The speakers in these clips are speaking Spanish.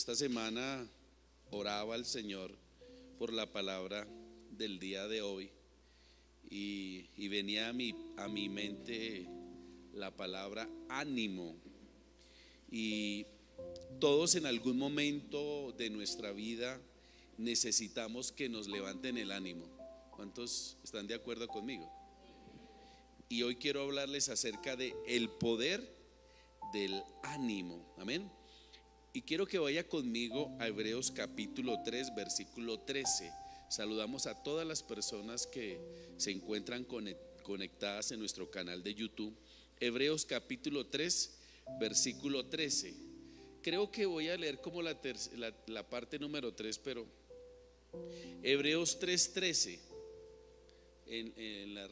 Esta semana oraba al Señor por la palabra del día de hoy y venía a mi mente la palabra ánimo. Y todos en algún momento de nuestra vida necesitamos que nos levanten el ánimo. ¿Cuántos están de acuerdo conmigo? Y hoy quiero hablarles acerca de el poder del ánimo. Amén. Y quiero que vaya conmigo a Hebreos capítulo 3, versículo 13. Saludamos a todas las personas que se encuentran conectadas en nuestro canal de YouTube. Hebreos capítulo 3, versículo 13. Creo que voy a leer como la parte número 3, pero Hebreos 3:13 en la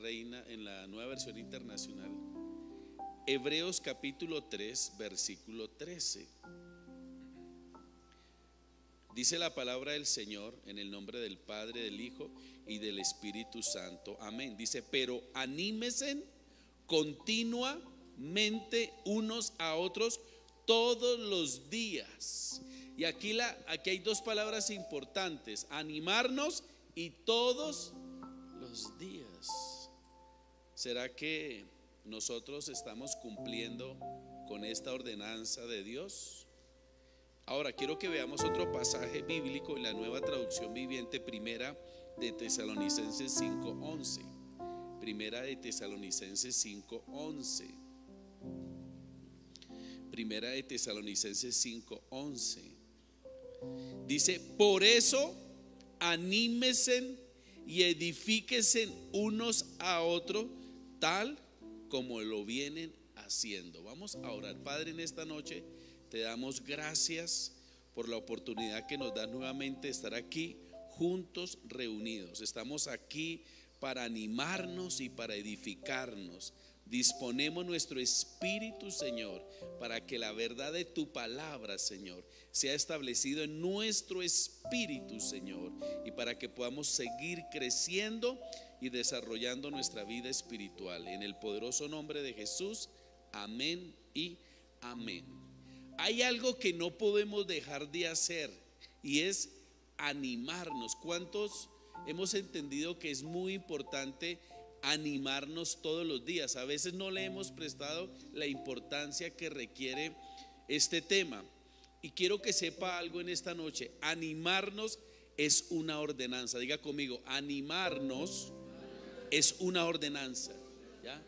Nueva Versión Internacional. Hebreos capítulo 3, versículo 13. Dice la palabra del Señor en el nombre del Padre, del Hijo y del Espíritu Santo. Amén. Dice: pero anímense continuamente unos a otros todos los días. Y aquí hay dos palabras importantes: animarnos y todos los días. ¿Será que nosotros estamos cumpliendo con esta ordenanza de Dios? Ahora quiero que veamos otro pasaje bíblico en la Nueva Traducción Viviente, Primera de Tesalonicenses 5:11. Primera de Tesalonicenses 5:11. Primera de Tesalonicenses 5:11. Dice: por eso anímense y edifíquense unos a otros tal como lo vienen haciendo. Vamos a orar. Padre, en esta noche te damos gracias por la oportunidad que nos da nuevamente de estar aquí juntos reunidos. Estamos aquí para animarnos y para edificarnos. Disponemos nuestro espíritu, Señor, para que la verdad de tu palabra, Señor, sea establecido en nuestro espíritu, Señor, y para que podamos seguir creciendo y desarrollando nuestra vida espiritual. En el poderoso nombre de Jesús, amén y amén. Hay algo que no podemos dejar de hacer y es animarnos. ¿Cuántos hemos entendido que es muy importante animarnos todos los días? A veces no le hemos prestado la importancia que requiere este tema. Y quiero que sepa algo en esta noche: animarnos es una ordenanza. Diga conmigo: animarnos es una ordenanza, ¿ya?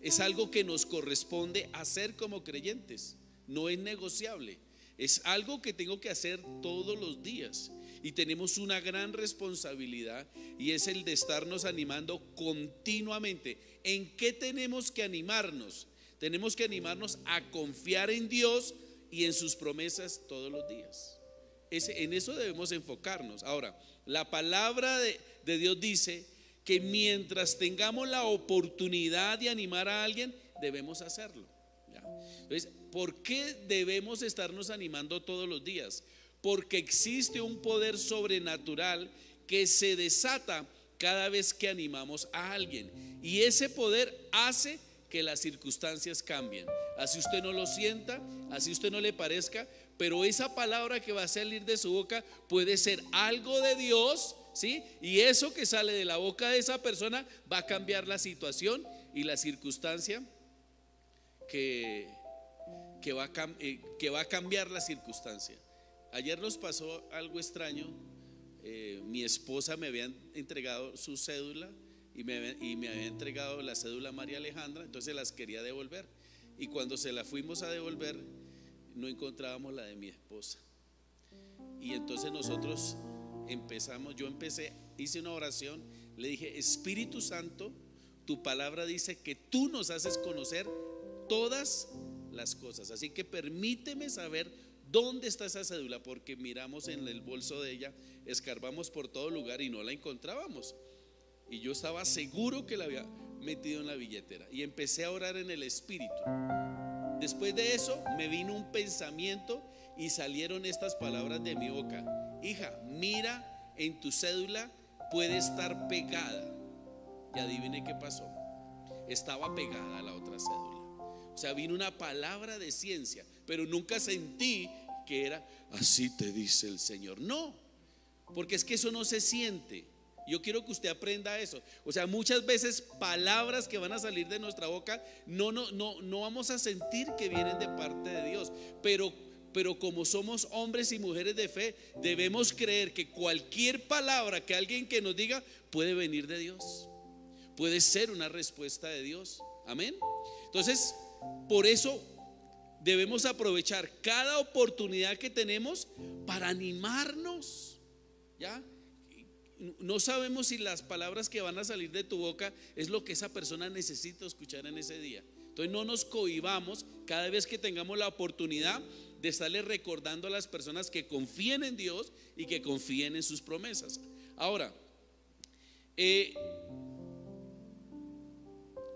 Es algo que nos corresponde hacer como creyentes. No es negociable. Es algo que tengo que hacer todos los días. Y tenemos una gran responsabilidad, y es el de estarnos animando continuamente. ¿En qué tenemos que animarnos? Tenemos que animarnos a confiar en Dios y en sus promesas todos los días. En eso debemos enfocarnos. Ahora, la palabra de Dios dice que mientras tengamos la oportunidad de animar a alguien, debemos hacerlo, ¿ya? Entonces, ¿por qué debemos estarnos animando todos los días? Porque existe un poder sobrenatural que se desata cada vez que animamos a alguien, y ese poder hace que las circunstancias cambien. Así usted no lo sienta, así usted no le parezca, pero esa palabra que va a salir de su boca puede ser algo de Dios, ¿sí? Y eso que sale de la boca de esa persona va a cambiar la situación y la circunstancia que va a cambiar la circunstancia. Ayer nos pasó algo extraño. Mi esposa me había entregado su cédula y me había entregado la cédula a María Alejandra, entonces las quería devolver. Y cuando se la fuimos a devolver, no encontrábamos la de mi esposa. Y entonces nosotros hice una oración, le dije: Espíritu Santo, tu palabra dice que tú nos haces conocer todas las cosas, así que permíteme saber dónde está esa cédula, porque miramos en el bolso de ella, escarbamos por todo lugar y no la encontrábamos. Y yo estaba seguro que la había metido en la billetera, y empecé a orar en el espíritu. Después de eso me vino un pensamiento y salieron estas palabras de mi boca: hija, mira en tu cédula, puede estar pegada. Y adivine qué pasó: estaba pegada a la otra cédula. O sea, vino una palabra de ciencia, pero nunca sentí que era, así te dice el Señor. No, porque es que eso no se siente. Yo quiero que usted aprenda eso. O sea, muchas veces palabras que van a salir de nuestra boca no vamos a sentir que vienen de parte de Dios. Pero como somos hombres y mujeres de fe, debemos creer que cualquier palabra que alguien que nos diga puede venir de Dios, puede ser una respuesta de Dios. Amén. Entonces, por eso debemos aprovechar cada oportunidad que tenemos para animarnos. ¿Ya? No sabemos si las palabras que van a salir de tu boca es lo que esa persona necesita escuchar en ese día. Entonces no nos cohibamos cada vez que tengamos la oportunidad de estarle recordando a las personas que confíen en Dios y que confíen en sus promesas. Ahora,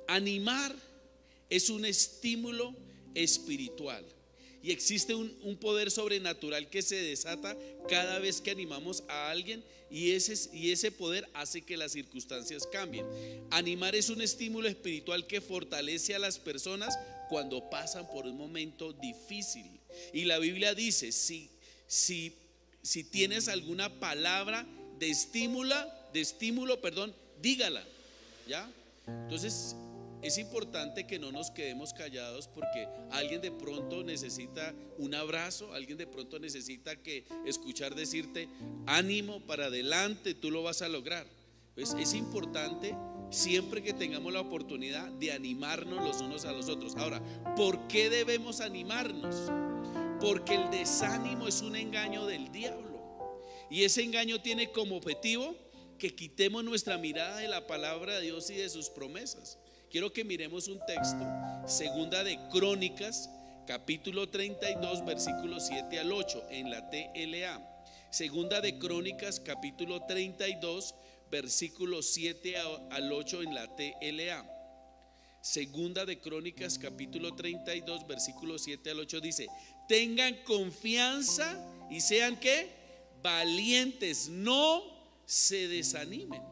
animar es un estímulo espiritual. Y existe un poder sobrenatural que se desata cada vez que animamos a alguien, y ese poder hace que las circunstancias cambien. Animar es un estímulo espiritual que fortalece a las personas cuando pasan por un momento difícil. Y la Biblia dice, si tienes alguna palabra de estímulo, dígala. ¿Ya? Entonces es importante que no nos quedemos callados, porque alguien de pronto necesita un abrazo, alguien de pronto necesita escuchar decirte, ánimo, para adelante, tú lo vas a lograr. Pues es importante siempre que tengamos la oportunidad de animarnos los unos a los otros. Ahora, ¿por qué debemos animarnos? Porque el desánimo es un engaño del diablo, y ese engaño tiene como objetivo que quitemos nuestra mirada de la palabra de Dios y de sus promesas. Quiero que miremos un texto, segunda de Crónicas, capítulo 32, versículos 7 al 8, en la TLA. Segunda de Crónicas, capítulo 32, versículos 7 al 8, en la TLA. Segunda de Crónicas, capítulo 32, versículos 7 al 8 dice: tengan confianza y sean ¿qué? Valientes, no se desanimen,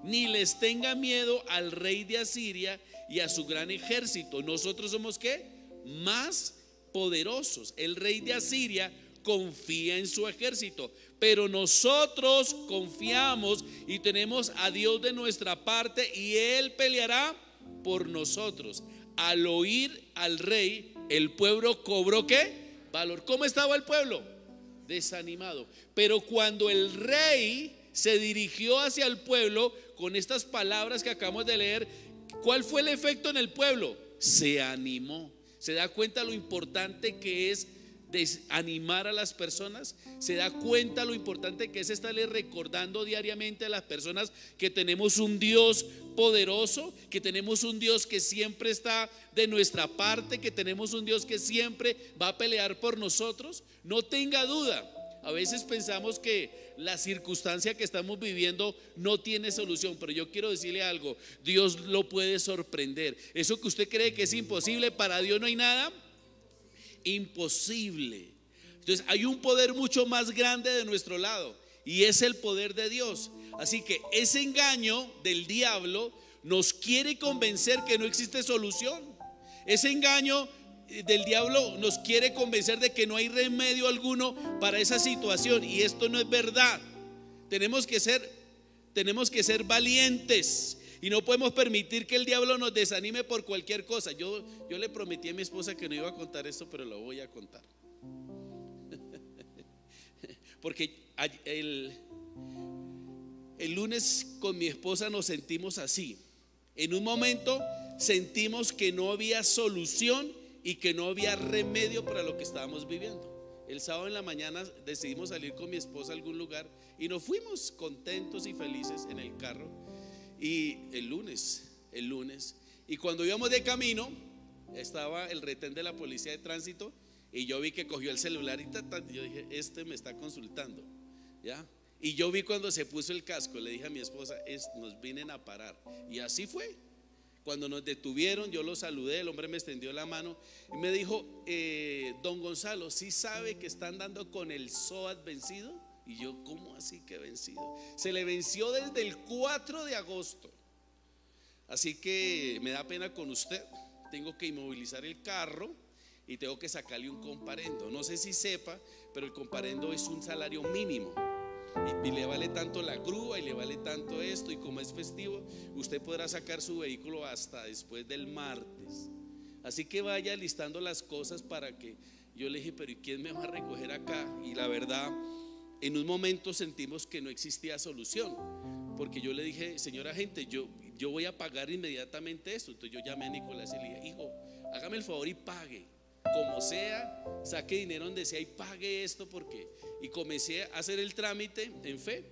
ni les tenga miedo al rey de Asiria y a su gran ejército. Nosotros somos ¿qué? Más poderosos. El rey de Asiria confía en su ejército, pero nosotros confiamos y tenemos a Dios de nuestra parte, y Él peleará por nosotros. Al oír al rey, el pueblo cobró ¿qué? Valor. ¿Cómo estaba el pueblo? Desanimado. Pero cuando el rey se dirigió hacia el pueblo con estas palabras que acabamos de leer, ¿cuál fue el efecto en el pueblo? Se animó. ¿Se da cuenta lo importante que es animar a las personas? ¿Se da cuenta lo importante que es estarle recordando diariamente a las personas que tenemos un Dios poderoso, que tenemos un Dios que siempre está de nuestra parte, que tenemos un Dios que siempre va a pelear por nosotros? No tenga duda. A veces pensamos que la circunstancia que estamos viviendo no tiene solución, pero yo quiero decirle algo: Dios lo puede sorprender. Eso que usted cree que es imposible, para Dios no hay nada imposible. Entonces hay un poder mucho más grande de nuestro lado, y es el poder de Dios. Así que ese engaño del diablo nos quiere convencer que no existe solución. Ese engaño del diablo nos quiere convencer de que no hay remedio alguno para esa situación, y esto no es verdad. Tenemos que ser valientes, y no podemos permitir que el diablo nos desanime por cualquier cosa. Yo le prometí a mi esposa que no iba a contar esto, pero lo voy a contar. Porque el lunes con mi esposa nos sentimos así. En un momento sentimos que no había solución y que no había remedio para lo que estábamos viviendo. El sábado en la mañana decidimos salir con mi esposa a algún lugar, y nos fuimos contentos y felices en el carro. Y el lunes, y cuando íbamos de camino, estaba el retén de la policía de tránsito, y yo vi que cogió el celular y yo dije, este me está consultando, ¿ya? Y yo vi cuando se puso el casco, le dije a mi esposa, nos vienen a parar. Y así fue. Cuando nos detuvieron, yo lo saludé, el hombre me extendió la mano y me dijo: don Gonzalo, ¿sí sabe que están dando con el SOAT vencido? Y yo, ¿cómo así que vencido? Se le venció desde el 4 de agosto. Así que me da pena con usted, tengo que inmovilizar el carro y tengo que sacarle un comparendo. No sé si sepa, pero el comparendo es un salario mínimo. Y le vale tanto la grúa y le vale tanto esto, y como es festivo, usted podrá sacar su vehículo hasta después del martes. Así que vaya listando las cosas para que. Yo le dije, pero ¿y quién me va a recoger acá? Y la verdad, en un momento sentimos que no existía solución, porque yo le dije, señora agente, yo voy a pagar inmediatamente esto. Entonces yo llamé a Nicolás y le dije, hijo, hágame el favor y pague, como sea, saque dinero donde sea y pague esto, porque. Y comencé a hacer el trámite en fe,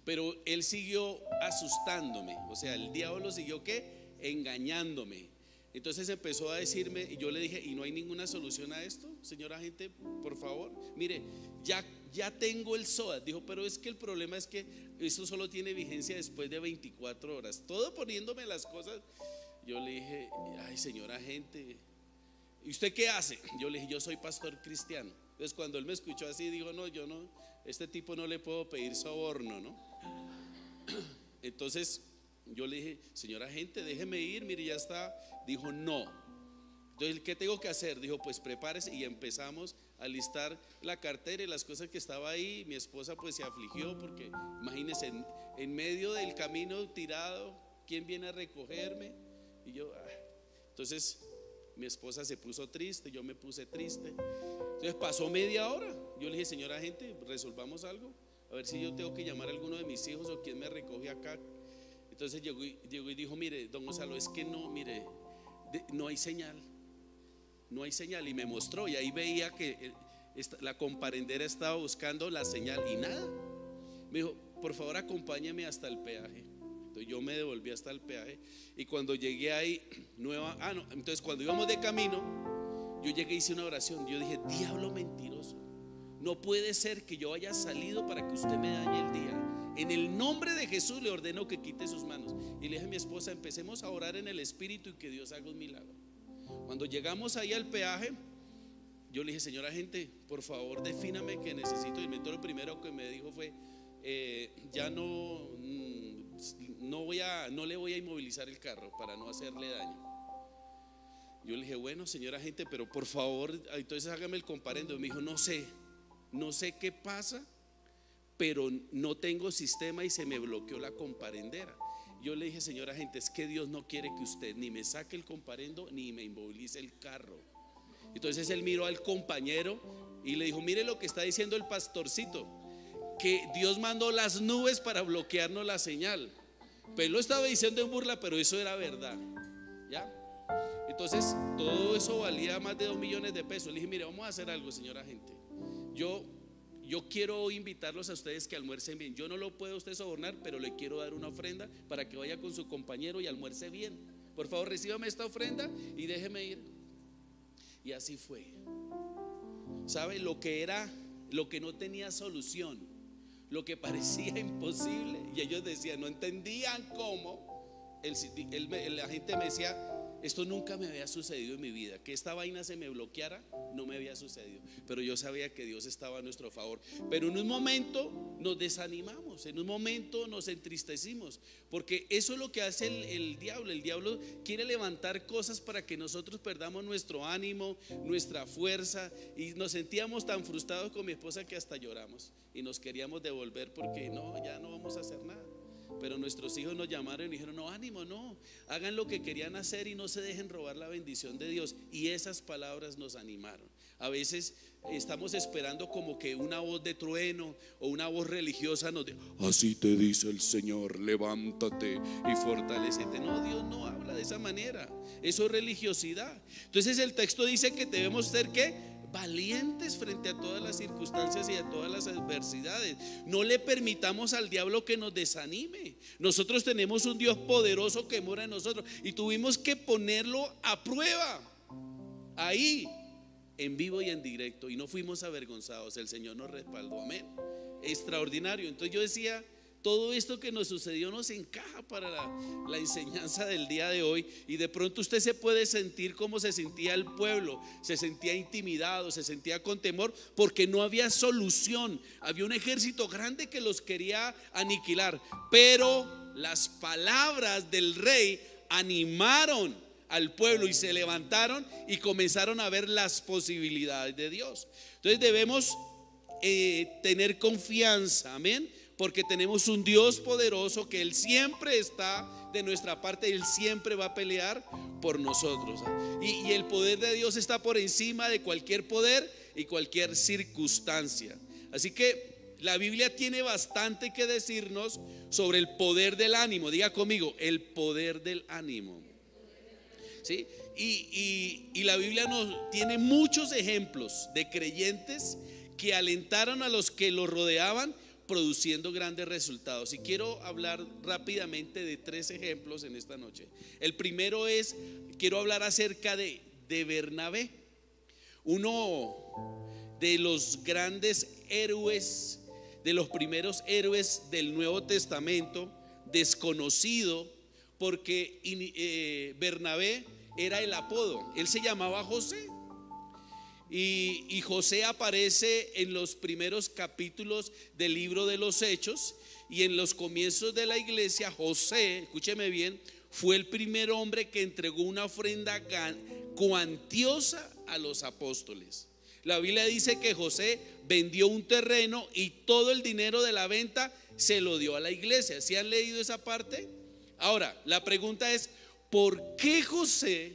pero él siguió asustándome. O sea, el diablo siguió ¿qué? Engañándome. Entonces empezó a decirme, y yo le dije, ¿y no hay ninguna solución a esto, señora agente? Por favor, mire, ya tengo el SOAT. Dijo, pero es que el problema es que esto solo tiene vigencia después de 24 horas. Todo poniéndome las cosas. Yo le dije, ay, señora agente, ¿y usted qué hace? Yo le dije, yo soy pastor cristiano. Entonces cuando él me escuchó así, dijo, no, yo no, este tipo no le puedo pedir soborno, ¿no? Entonces yo le dije, señora agente, déjeme ir, mire, ya está. Dijo, no. Entonces, ¿qué tengo que hacer? Dijo, pues prepárese, y empezamos a listar la cartera y las cosas que estaba ahí. Mi esposa pues se afligió porque imagínense, en medio del camino tirado, ¿quién viene a recogerme? Y yo, entonces mi esposa se puso triste, yo me puse triste. Entonces pasó media hora. Yo le dije, señora agente, resolvamos algo, a ver si yo tengo que llamar a alguno de mis hijos o quién me recoge acá. Entonces llegó y dijo, mire, don Gonzalo, es que no, mire, no hay señal. No hay señal. Y me mostró, y ahí veía que la comparendera estaba buscando la señal y nada. Me dijo, por favor acompáñeme hasta el peaje. Entonces yo me devolví hasta el peaje, y cuando llegué ahí entonces cuando íbamos de camino, yo llegué y hice una oración. Yo dije, diablo mentiroso, no puede ser que yo haya salido para que usted me dañe el día. En el nombre de Jesús le ordeno que quite sus manos. Y le dije a mi esposa, empecemos a orar en el Espíritu y que Dios haga un milagro. Cuando llegamos ahí al peaje, yo le dije, señora agente, por favor defíname que necesito. Y lo primero que me dijo fue, ya no le voy a inmovilizar el carro para no hacerle daño. Yo le dije, bueno, señora agente, pero por favor, entonces hágame el comparendo. Me dijo, no sé qué pasa, pero no tengo sistema y se me bloqueó la comparendera. Yo le dije, señora agente, es que Dios no quiere que usted ni me saque el comparendo ni me inmovilice el carro. Entonces él miró al compañero y le dijo, mire lo que está diciendo el pastorcito, que Dios mandó las nubes para bloquearnos la señal. Pues lo estaba diciendo en burla, pero eso era verdad, ¿ya? Entonces todo eso valía más de 2 millones de pesos. Le dije, mire, vamos a hacer algo, señora agente. Yo quiero invitarlos a ustedes que almuercen bien. Yo no lo puedo a usted sobornar, pero le quiero dar una ofrenda para que vaya con su compañero y almuerce bien. Por favor, recíbame esta ofrenda y déjeme ir. Y así fue. ¿Sabe? Lo que no tenía solución, lo que parecía imposible, y ellos decían, no entendían cómo. La gente me decía, esto nunca me había sucedido en mi vida, que esta vaina se me bloqueara, no me había sucedido. Pero yo sabía que Dios estaba a nuestro favor. Pero en un momento nos desanimamos, en un momento nos entristecimos, porque eso es lo que hace el diablo. El diablo quiere levantar cosas para que nosotros perdamos nuestro ánimo, nuestra fuerza, y nos sentíamos tan frustrados con mi esposa que hasta lloramos y nos queríamos devolver porque no, ya no vamos a hacer nada. Pero nuestros hijos nos llamaron y dijeron, no, ánimo, no, hagan lo que querían hacer y no se dejen robar la bendición de Dios. Y esas palabras nos animaron. A veces estamos esperando como que una voz de trueno o una voz religiosa nos diga, así te dice el Señor, levántate y fortalécete. No, Dios no habla de esa manera, eso es religiosidad. Entonces el texto dice que debemos ser ¿qué? Valientes frente a todas las circunstancias y a todas las adversidades. No le permitamos al diablo que nos desanime. Nosotros tenemos un Dios poderoso que mora en nosotros y tuvimos que ponerlo a prueba ahí, en vivo y en directo, y no fuimos avergonzados. El Señor nos respaldó, amén. Extraordinario. Entonces yo decía, todo esto que nos sucedió nos encaja para la enseñanza del día de hoy. Y de pronto usted se puede sentir como se sentía el pueblo, se sentía intimidado, se sentía con temor porque no había solución. Había un ejército grande que los quería aniquilar, pero las palabras del rey animaron al pueblo y se levantaron y comenzaron a ver las posibilidades de Dios. Entonces debemos tener confianza, amén, porque tenemos un Dios poderoso que Él siempre está de nuestra parte, Él siempre va a pelear por nosotros. Y el poder de Dios está por encima de cualquier poder y cualquier circunstancia. Así que la Biblia tiene bastante que decirnos sobre el poder del ánimo. Diga conmigo, el poder del ánimo. ¿Sí? Y la Biblia nos tiene muchos ejemplos de creyentes que alentaron a los que los rodeaban, produciendo grandes resultados. Y quiero hablar rápidamente de 3 ejemplos en esta noche. El primero es, quiero hablar acerca de Bernabé, uno de los grandes héroes, de los primeros héroes del Nuevo Testamento, desconocido porque Bernabé era el apodo, él se llamaba José. Y José aparece en los primeros capítulos del libro de los Hechos, y en los comienzos de la iglesia José, escúcheme bien, fue el primer hombre que entregó una ofrenda cuantiosa a los apóstoles. La Biblia dice que José vendió un terreno y todo el dinero de la venta se lo dio a la iglesia. ¿Sí han leído esa parte? Ahora, la pregunta es, ¿por qué José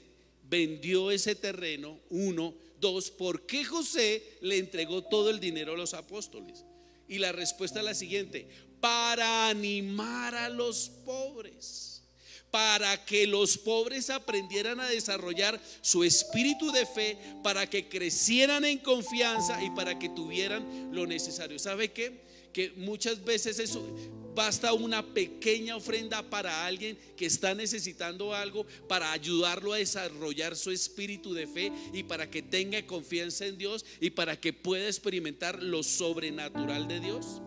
vendió ese terreno? 1, 2, ¿por qué José le entregó todo el dinero a los apóstoles? Y la respuesta es la siguiente: para animar a los pobres, para que los pobres aprendieran a desarrollar su espíritu de fe, para que crecieran en confianza y para que tuvieran lo necesario. ¿Sabe qué? Que muchas veces eso basta una pequeña ofrenda para alguien que está necesitando algo, para ayudarlo a desarrollar su espíritu de fe y para que tenga confianza en Dios y para que pueda experimentar lo sobrenatural de Dios.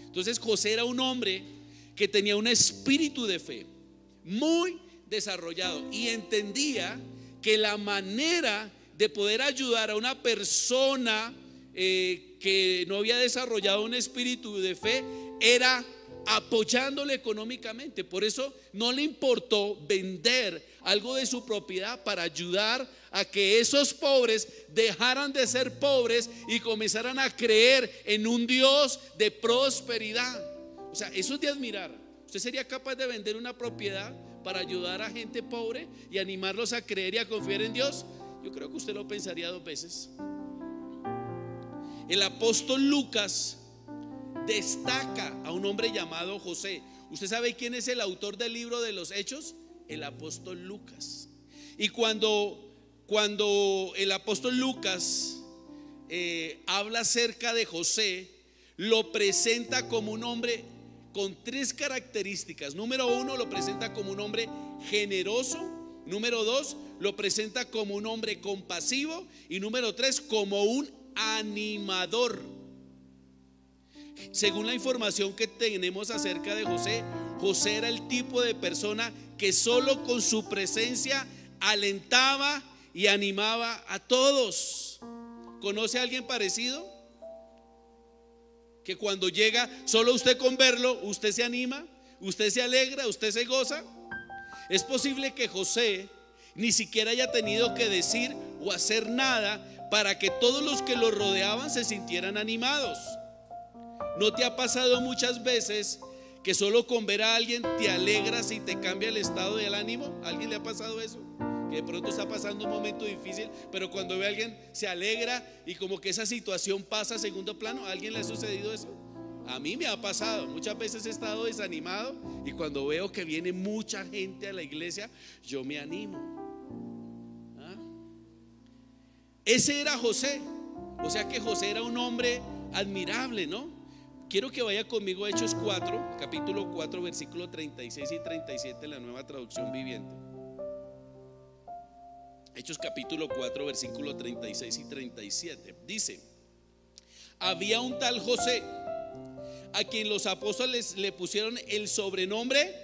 Entonces José era un hombre que tenía un espíritu de fe muy desarrollado y entendía que la manera de poder ayudar a una persona que no había desarrollado un espíritu de fe era apoyándole económicamente. Por eso no le importó vender algo de su propiedad para ayudar a que esos pobres dejaran de ser pobres y comenzaran a creer en un Dios de prosperidad. O sea, eso es de admirar. ¿Usted sería capaz de vender una propiedad para ayudar a gente pobre y animarlos a creer y a confiar en Dios? Yo creo que usted lo pensaría 2 veces. El apóstol Lucas destaca a un hombre llamado José. ¿Usted sabe quién es el autor del libro de los Hechos? El apóstol Lucas. Y cuando el apóstol Lucas habla acerca de José, lo presenta como un hombre con 3 características. Número 1, lo presenta como un hombre generoso. Número 2, lo presenta como un hombre compasivo. Y número 3, como un animador. Según la información que tenemos acerca de José, José era el tipo de persona que solo con su presencia alentaba y animaba a todos. ¿Conoce a alguien parecido? Que cuando llega, solo usted con verlo, usted se anima, usted se alegra, usted se goza. Es posible que José ni siquiera haya tenido que decir o hacer nada para que todos los que lo rodeaban se sintieran animados. ¿No te ha pasado muchas veces que solo con ver a alguien te alegras y te cambia el estado del ánimo? ¿A alguien le ha pasado eso? Que de pronto está pasando un momento difícil, pero cuando ve a alguien se alegra y como que esa situación pasa a segundo plano. ¿A alguien le ha sucedido eso? A mí me ha pasado. Muchas veces he estado desanimado y cuando veo que viene mucha gente a la iglesia, yo me animo. Ese era José. O sea que José era un hombre admirable, ¿no? Quiero que vaya conmigo a Hechos 4, capítulo 4, versículo 36 y 37, la Nueva Traducción Viviente. Hechos capítulo 4, versículo 36 y 37. Dice: había un tal José a quien los apóstoles le pusieron el sobrenombre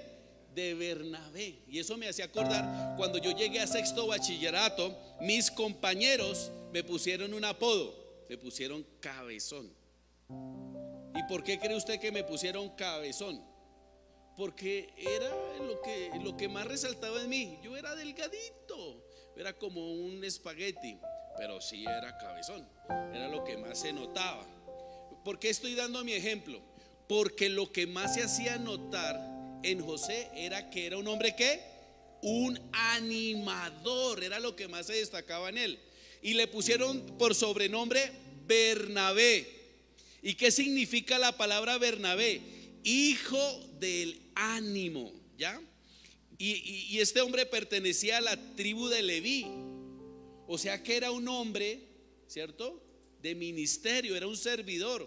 de Bernabé. Y eso me hacía acordar cuando yo llegué a 6º bachillerato, mis compañeros me pusieron un apodo, me pusieron Cabezón. ¿Y por qué cree usted que me pusieron Cabezón? porque era lo que más resaltaba en mí. Yo era delgadito, era como un espagueti, pero sí era cabezón, era lo que más se notaba. ¿Por qué estoy dando mi ejemplo? Porque lo que más se hacía notar en José era que era un hombre que, un animador, era lo que más se destacaba en él. Y le pusieron por sobrenombre Bernabé. ¿Y qué significa la palabra Bernabé? Hijo del ánimo, ¿ya? Y este hombre pertenecía a la tribu de Leví, o sea que era un hombre, ¿cierto?, de ministerio, era un servidor,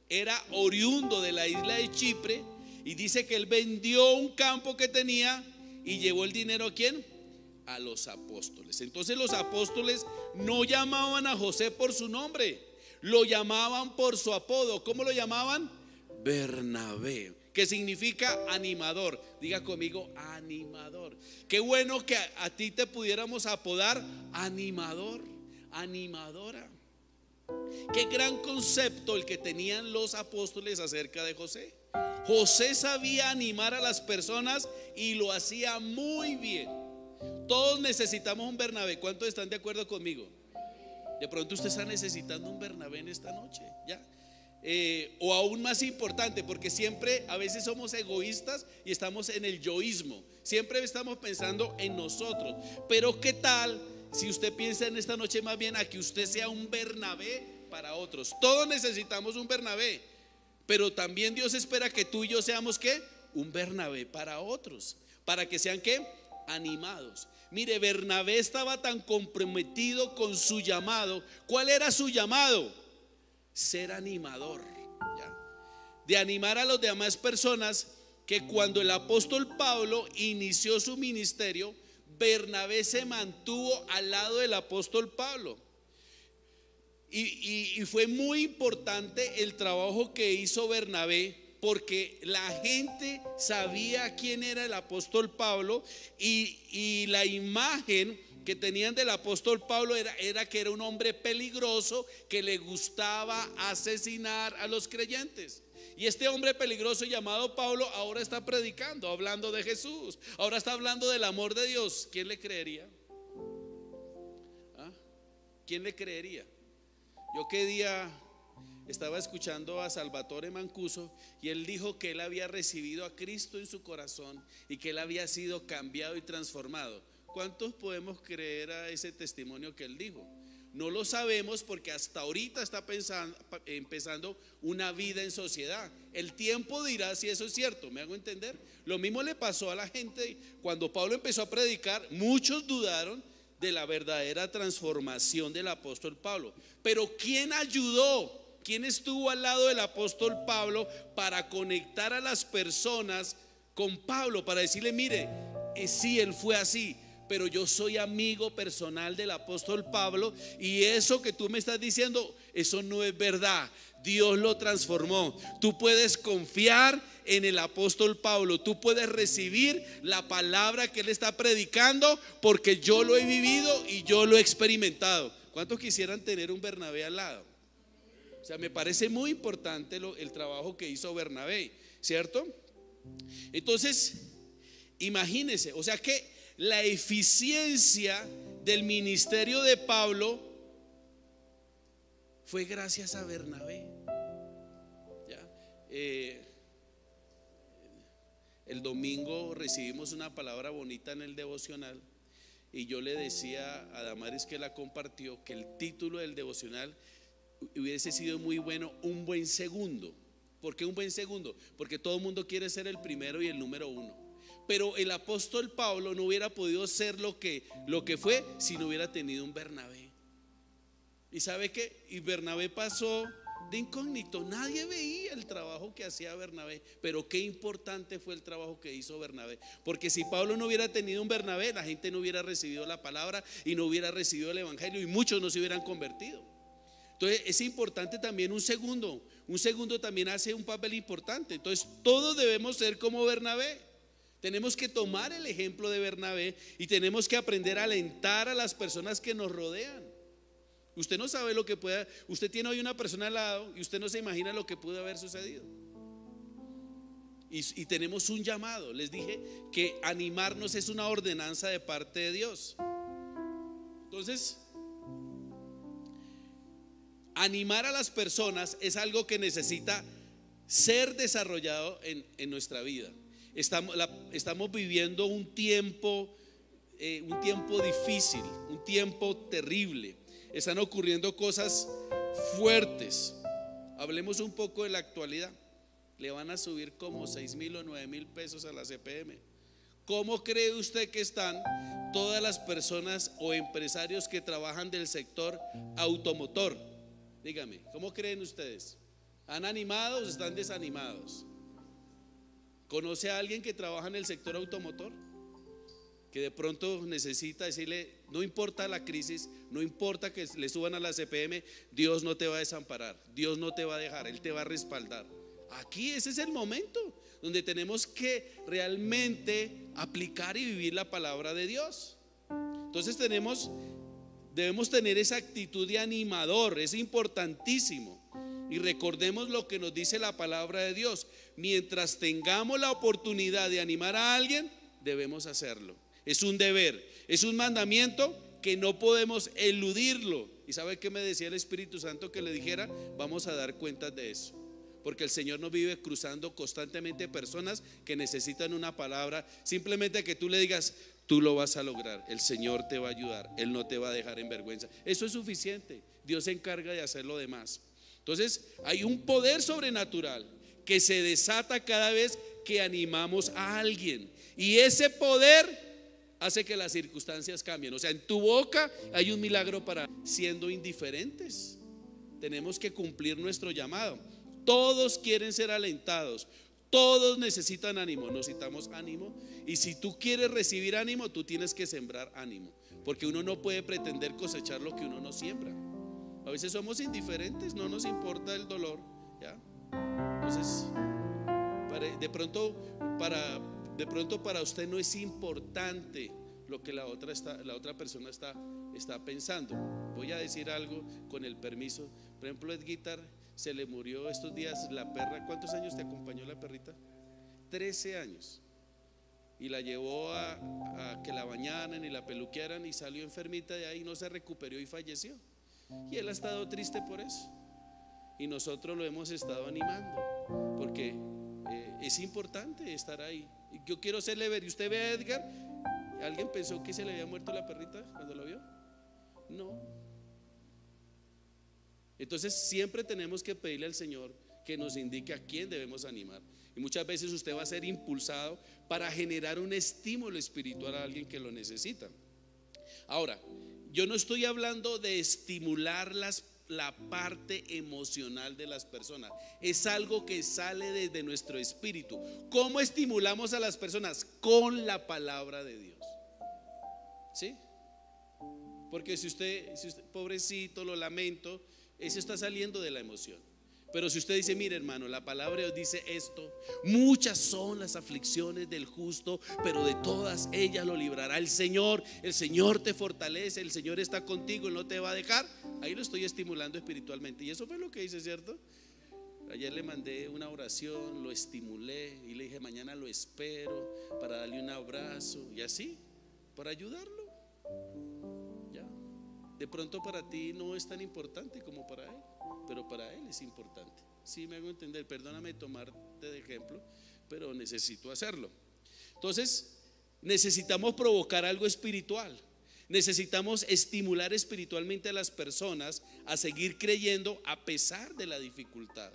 era oriundo de la isla de Chipre. Y dice que él vendió un campo que tenía y llevó el dinero ¿a quién? A los apóstoles. Entonces los apóstoles no llamaban a José por su nombre, lo llamaban por su apodo. ¿Cómo lo llamaban? Bernabé, que significa animador. Diga conmigo, animador. Qué bueno que a ti te pudiéramos apodar animador, animadora. Qué gran concepto el que tenían los apóstoles acerca de José. José sabía animar a las personas y lo hacía muy bien. Todos necesitamos un Bernabé. ¿Cuántos están de acuerdo conmigo? De pronto usted está necesitando un Bernabé en esta noche, ¿ya? O aún más importante, porque siempre a veces somos egoístas y estamos en el yoísmo. Siempre estamos pensando en nosotros. Pero ¿qué tal si usted piensa en esta noche más bien a que usted sea un Bernabé para otros? Todos necesitamos un Bernabé, pero también Dios espera que tú y yo seamos ¿qué? Un Bernabé para otros, para que sean ¿qué? Animados. Mire, Bernabé estaba tan comprometido con su llamado. ¿Cuál era su llamado? Ser animador, ¿ya? De animar a las demás personas, que cuando el apóstol Pablo inició su ministerio, Bernabé se mantuvo al lado del apóstol Pablo. Y fue muy importante el trabajo que hizo Bernabé, porque la gente sabía quién era el apóstol Pablo, y la imagen que tenían del apóstol Pablo era que era un hombre peligroso que le gustaba asesinar a los creyentes. Y este hombre peligroso llamado Pablo ahora está predicando, hablando de Jesús, ahora está hablando del amor de Dios. ¿Quién le creería? ¿Ah? ¿Quién le creería? Yo qué día estaba escuchando a Salvatore Mancuso y él dijo que él había recibido a Cristo en su corazón y que él había sido cambiado y transformado. ¿Cuántos podemos creer a ese testimonio que él dijo? No lo sabemos, porque hasta ahorita está empezando una vida en sociedad. El tiempo dirá si eso es cierto. ¿Me hago entender? Lo mismo le pasó a la gente cuando Pablo empezó a predicar. Muchos dudaron de la verdadera transformación del apóstol Pablo. Pero ¿quién ayudó? ¿Quién estuvo al lado del apóstol Pablo para conectar a las personas con Pablo? Para decirle, mire, sí, él fue así, pero yo soy amigo personal del apóstol Pablo, y eso que tú me estás diciendo, eso no es verdad. Dios lo transformó. Tú puedes confiar en el apóstol Pablo, tú puedes recibir la palabra que él está predicando, porque yo lo he vivido y yo lo he experimentado. ¿Cuántos quisieran tener un Bernabé al lado? O sea, me parece muy importante el trabajo que hizo Bernabé, ¿cierto? Entonces, imagínense, o sea que la eficiencia del ministerio de Pablo fue gracias a Bernabé, ¿ya? El domingo recibimos una palabra bonita en el devocional, y yo le decía a Damaris, que la compartió, que el título del devocional hubiese sido muy bueno, un buen segundo. ¿Por qué un buen segundo? Porque todo el mundo quiere ser el primero y el número uno. Pero el apóstol Pablo no hubiera podido ser lo que fue si no hubiera tenido un Bernabé. ¿Y sabe qué? Y Bernabé pasó de incógnito. Nadie veía el trabajo que hacía Bernabé, pero qué importante fue el trabajo que hizo Bernabé. Porque si Pablo no hubiera tenido un Bernabé, la gente no hubiera recibido la palabra y no hubiera recibido el evangelio, y muchos no se hubieran convertido. Entonces es importante también un segundo también hace un papel importante. Entonces todos debemos ser como Bernabé. Tenemos que tomar el ejemplo de Bernabé y tenemos que aprender a alentar a las personas que nos rodean. Usted no sabe lo que pueda. Usted tiene hoy una persona al lado y usted no se imagina lo que pudo haber sucedido. y tenemos un llamado. Les dije que animarnos es una ordenanza de parte de Dios. Entonces, animar a las personas es algo que necesita ser desarrollado en nuestra vida. Estamos viviendo un tiempo difícil, un tiempo terrible. Están ocurriendo cosas fuertes. Hablemos un poco de la actualidad. Le van a subir como 6,000 o 9,000 pesos a la CPM. ¿Cómo cree usted que están todas las personas o empresarios que trabajan del sector automotor? Dígame, ¿cómo creen ustedes? ¿Han animados o están desanimados? ¿Conoce a alguien que trabaja en el sector automotor? Que de pronto necesita decirle, no importa la crisis, no importa que le suban a la CPM, Dios no te va a desamparar, Dios no te va a dejar, Él te va a respaldar. Aquí ese es el momento donde tenemos que realmente aplicar y vivir la palabra de Dios. Entonces debemos tener esa actitud de animador, es importantísimo. Y recordemos lo que nos dice la palabra de Dios: mientras tengamos la oportunidad de animar a alguien, debemos hacerlo. Es un deber, es un mandamiento que no podemos eludirlo. ¿Y sabe qué me decía el Espíritu Santo que le dijera? Vamos a dar cuentas de eso, porque el Señor nos vive cruzando constantemente personas que necesitan una palabra. Simplemente que tú le digas, tú lo vas a lograr, el Señor te va a ayudar, Él no te va a dejar en vergüenza. Eso es suficiente, Dios se encarga de hacer lo demás. Entonces hay un poder sobrenatural que se desata cada vez que animamos a alguien, y ese poder hace que las circunstancias cambien. O sea, en tu boca hay un milagro para siendo indiferentes. Tenemos que cumplir nuestro llamado. Todos quieren ser alentados, todos necesitan ánimo, necesitamos ánimo. Y si tú quieres recibir ánimo, tú tienes que sembrar ánimo, porque uno no puede pretender cosechar lo que uno no siembra. A veces somos indiferentes, no nos importa el dolor, ¿ya? Entonces, de pronto para usted no es importante lo que la otra persona está pensando. Voy a decir algo con el permiso. Por ejemplo, Edguitar se le murió estos días la perra. ¿Cuántos años te acompañó la perrita? 13 años. Y la llevó a que la bañaran y la peluquearan, y salió enfermita de ahí, no se recuperó y falleció. Y él ha estado triste por eso. Y nosotros lo hemos estado animando, porque es importante estar ahí. Yo quiero hacerle ver. ¿Y usted ve a Edgar? ¿Alguien pensó que se le había muerto la perrita cuando lo vio? No. Entonces siempre tenemos que pedirle al Señor que nos indique a quién debemos animar. Y muchas veces usted va a ser impulsado para generar un estímulo espiritual a alguien que lo necesita. Ahora, yo no estoy hablando de estimular la parte emocional de las personas. Es algo que sale desde nuestro espíritu. ¿Cómo estimulamos a las personas? Con la palabra de Dios. ¿Sí? Porque si usted pobrecito, lo lamento, eso está saliendo de la emoción. Pero si usted dice, mire hermano, la palabra de Dios dice esto: muchas son las aflicciones del justo, pero de todas ellas lo librará el Señor. El Señor te fortalece, el Señor está contigo, Él no te va a dejar. Ahí lo estoy estimulando espiritualmente. Y eso fue lo que hice, ¿cierto? Ayer le mandé una oración, lo estimulé y le dije, mañana lo espero para darle un abrazo, y así, para ayudarlo. Ya. De pronto para ti no es tan importante como para él, pero para él es importante. Sí, me hago entender, perdóname tomarte de ejemplo, pero necesito hacerlo. Entonces, necesitamos provocar algo espiritual. Necesitamos estimular espiritualmente a las personas a seguir creyendo a pesar de la dificultad.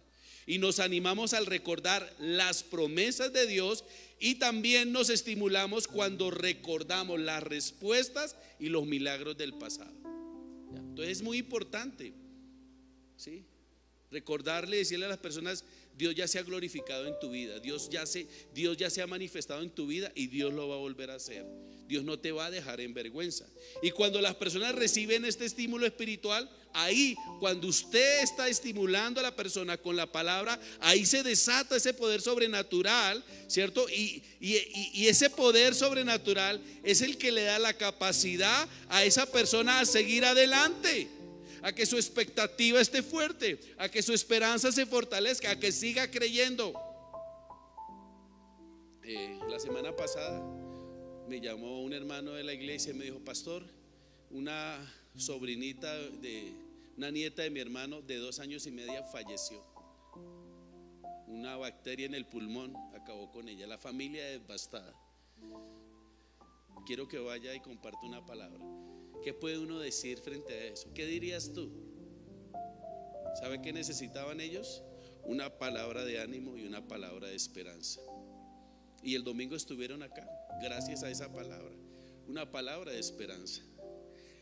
Y nos animamos al recordar las promesas de Dios, y también nos estimulamos cuando recordamos las respuestas y los milagros del pasado. Entonces es muy importante, ¿sí? Recordarle, decirle a las personas: Dios ya se ha glorificado en tu vida, Dios ya se ha manifestado en tu vida, y Dios lo va a volver a hacer. Dios no te va a dejar en vergüenza. Y cuando las personas reciben este estímulo espiritual, ahí, cuando usted está estimulando a la persona con la palabra, ahí se desata ese poder sobrenatural, ¿cierto? Y ese poder sobrenatural es el que le da la capacidad a esa persona a seguir adelante, a que su expectativa esté fuerte, a que su esperanza se fortalezca, a que siga creyendo. La semana pasada me llamó un hermano de la iglesia y me dijo: pastor, una sobrinita de una nieta de mi hermano de 2 años y medio falleció. Una bacteria en el pulmón acabó con ella. La familia devastada. Quiero que vaya y comparta una palabra. ¿Qué puede uno decir frente a eso? ¿Qué dirías tú? ¿Sabe qué necesitaban ellos? Una palabra de ánimo y una palabra de esperanza. Y el domingo estuvieron acá gracias a esa palabra, una palabra de esperanza.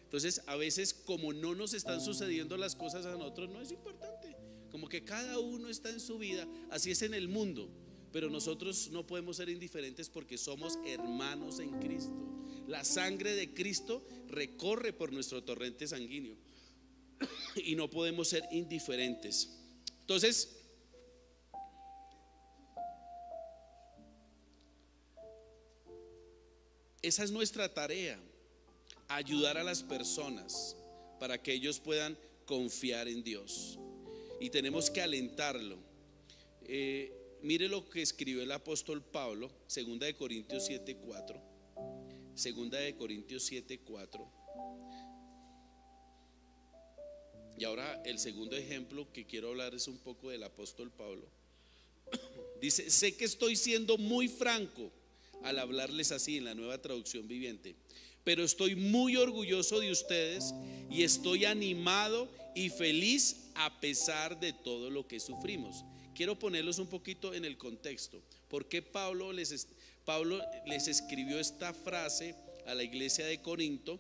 Entonces, a veces, como no nos están sucediendo las cosas a nosotros, no es importante. Como que cada uno está en su vida, así es en el mundo. Pero nosotros no podemos ser indiferentes porque somos hermanos en Cristo. La sangre de Cristo recorre por nuestro torrente sanguíneo y no podemos ser indiferentes. Entonces, esa es nuestra tarea, ayudar a las personas para que ellos puedan confiar en Dios. Y tenemos que alentarlo. Mire lo que escribió el apóstol Pablo, 2 de Corintios 7:4. 2 de Corintios 7:4. Y ahora el segundo ejemplo que quiero hablar es un poco del apóstol Pablo. Dice: sé que estoy siendo muy franco al hablarles así en la Nueva Traducción Viviente, pero estoy muy orgulloso de ustedes y estoy animado y feliz a pesar de todo lo que sufrimos. Quiero ponerlos un poquito en el contexto. ¿Por qué Pablo les escribió esta frase a la iglesia de Corinto?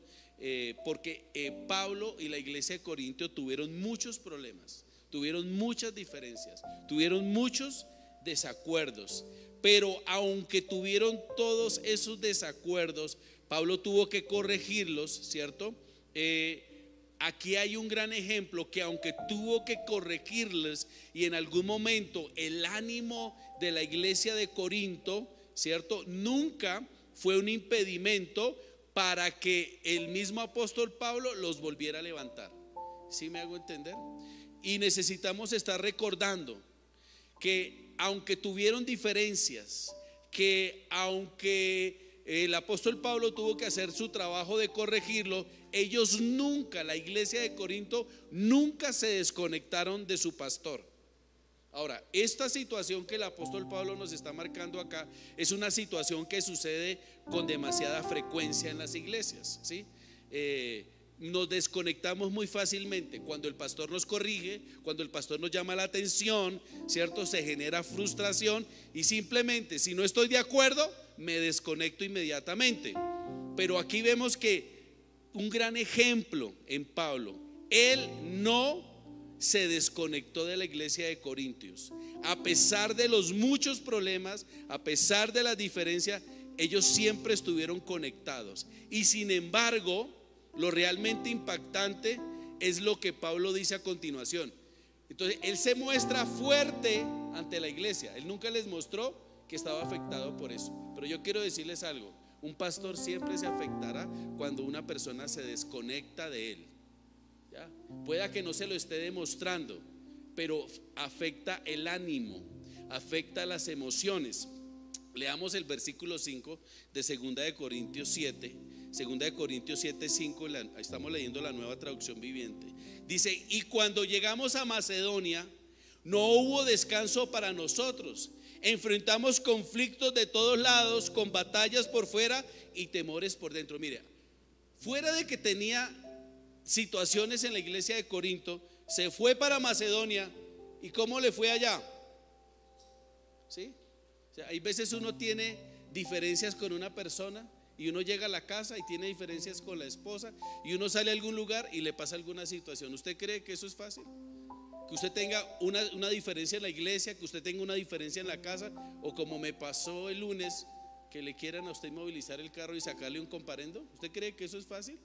Porque Pablo y la iglesia de Corinto tuvieron muchos problemas, tuvieron muchas diferencias, tuvieron muchos desacuerdos. Pero aunque tuvieron todos esos desacuerdos, Pablo tuvo que corregirlos, ¿cierto? Aquí hay un gran ejemplo que aunque tuvo que corregirles y en algún momento el ánimo de la iglesia de Corinto, ¿cierto?, nunca fue un impedimento para que el mismo apóstol Pablo los volviera a levantar. ¿Sí me hago entender? Y necesitamos estar recordando que aunque tuvieron diferencias, que aunque el apóstol Pablo tuvo que hacer su trabajo de corregirlo, ellos nunca, la iglesia de Corinto, nunca se desconectaron de su pastor. Ahora, esta situación que el apóstol Pablo nos está marcando acá es una situación que sucede con demasiada frecuencia en las iglesias, ¿sí? Nos desconectamos muy fácilmente cuando el pastor nos corrige, cuando el pastor nos llama la atención, ¿cierto? Se genera frustración y simplemente, si no estoy de acuerdo, me desconecto inmediatamente. Pero aquí vemos que un gran ejemplo en Pablo, él no se desconectó de la iglesia de Corintios. A pesar de los muchos problemas, a pesar de las diferencias, ellos siempre estuvieron conectados. Y sin embargo, lo realmente impactante es lo que Pablo dice a continuación. Entonces, él se muestra fuerte ante la iglesia. Él nunca les mostró que estaba afectado por eso. Pero yo quiero decirles algo: un pastor siempre se afectará cuando una persona se desconecta de él. ¿Ya? Pueda que no se lo esté demostrando, pero afecta el ánimo, afecta las emociones. Leamos el versículo 5 de 2 de Corintios 7. 2 de Corintios 7:5, estamos leyendo la Nueva Traducción Viviente. Dice: y cuando llegamos a Macedonia, no hubo descanso para nosotros. Enfrentamos conflictos de todos lados, con batallas por fuera y temores por dentro. Mire, fuera de que tenía situaciones en la iglesia de Corinto, se fue para Macedonia. ¿Y cómo le fue allá? ¿Sí? O sea, hay veces uno tiene diferencias con una persona y uno llega a la casa y tiene diferencias con la esposa, y uno sale a algún lugar y le pasa alguna situación. ¿Usted cree que eso es fácil? Que usted tenga una diferencia en la iglesia, que usted tenga una diferencia en la casa, o como me pasó el lunes, que le quieran a usted movilizar el carro y sacarle un comparendo. ¿Usted cree que eso es fácil?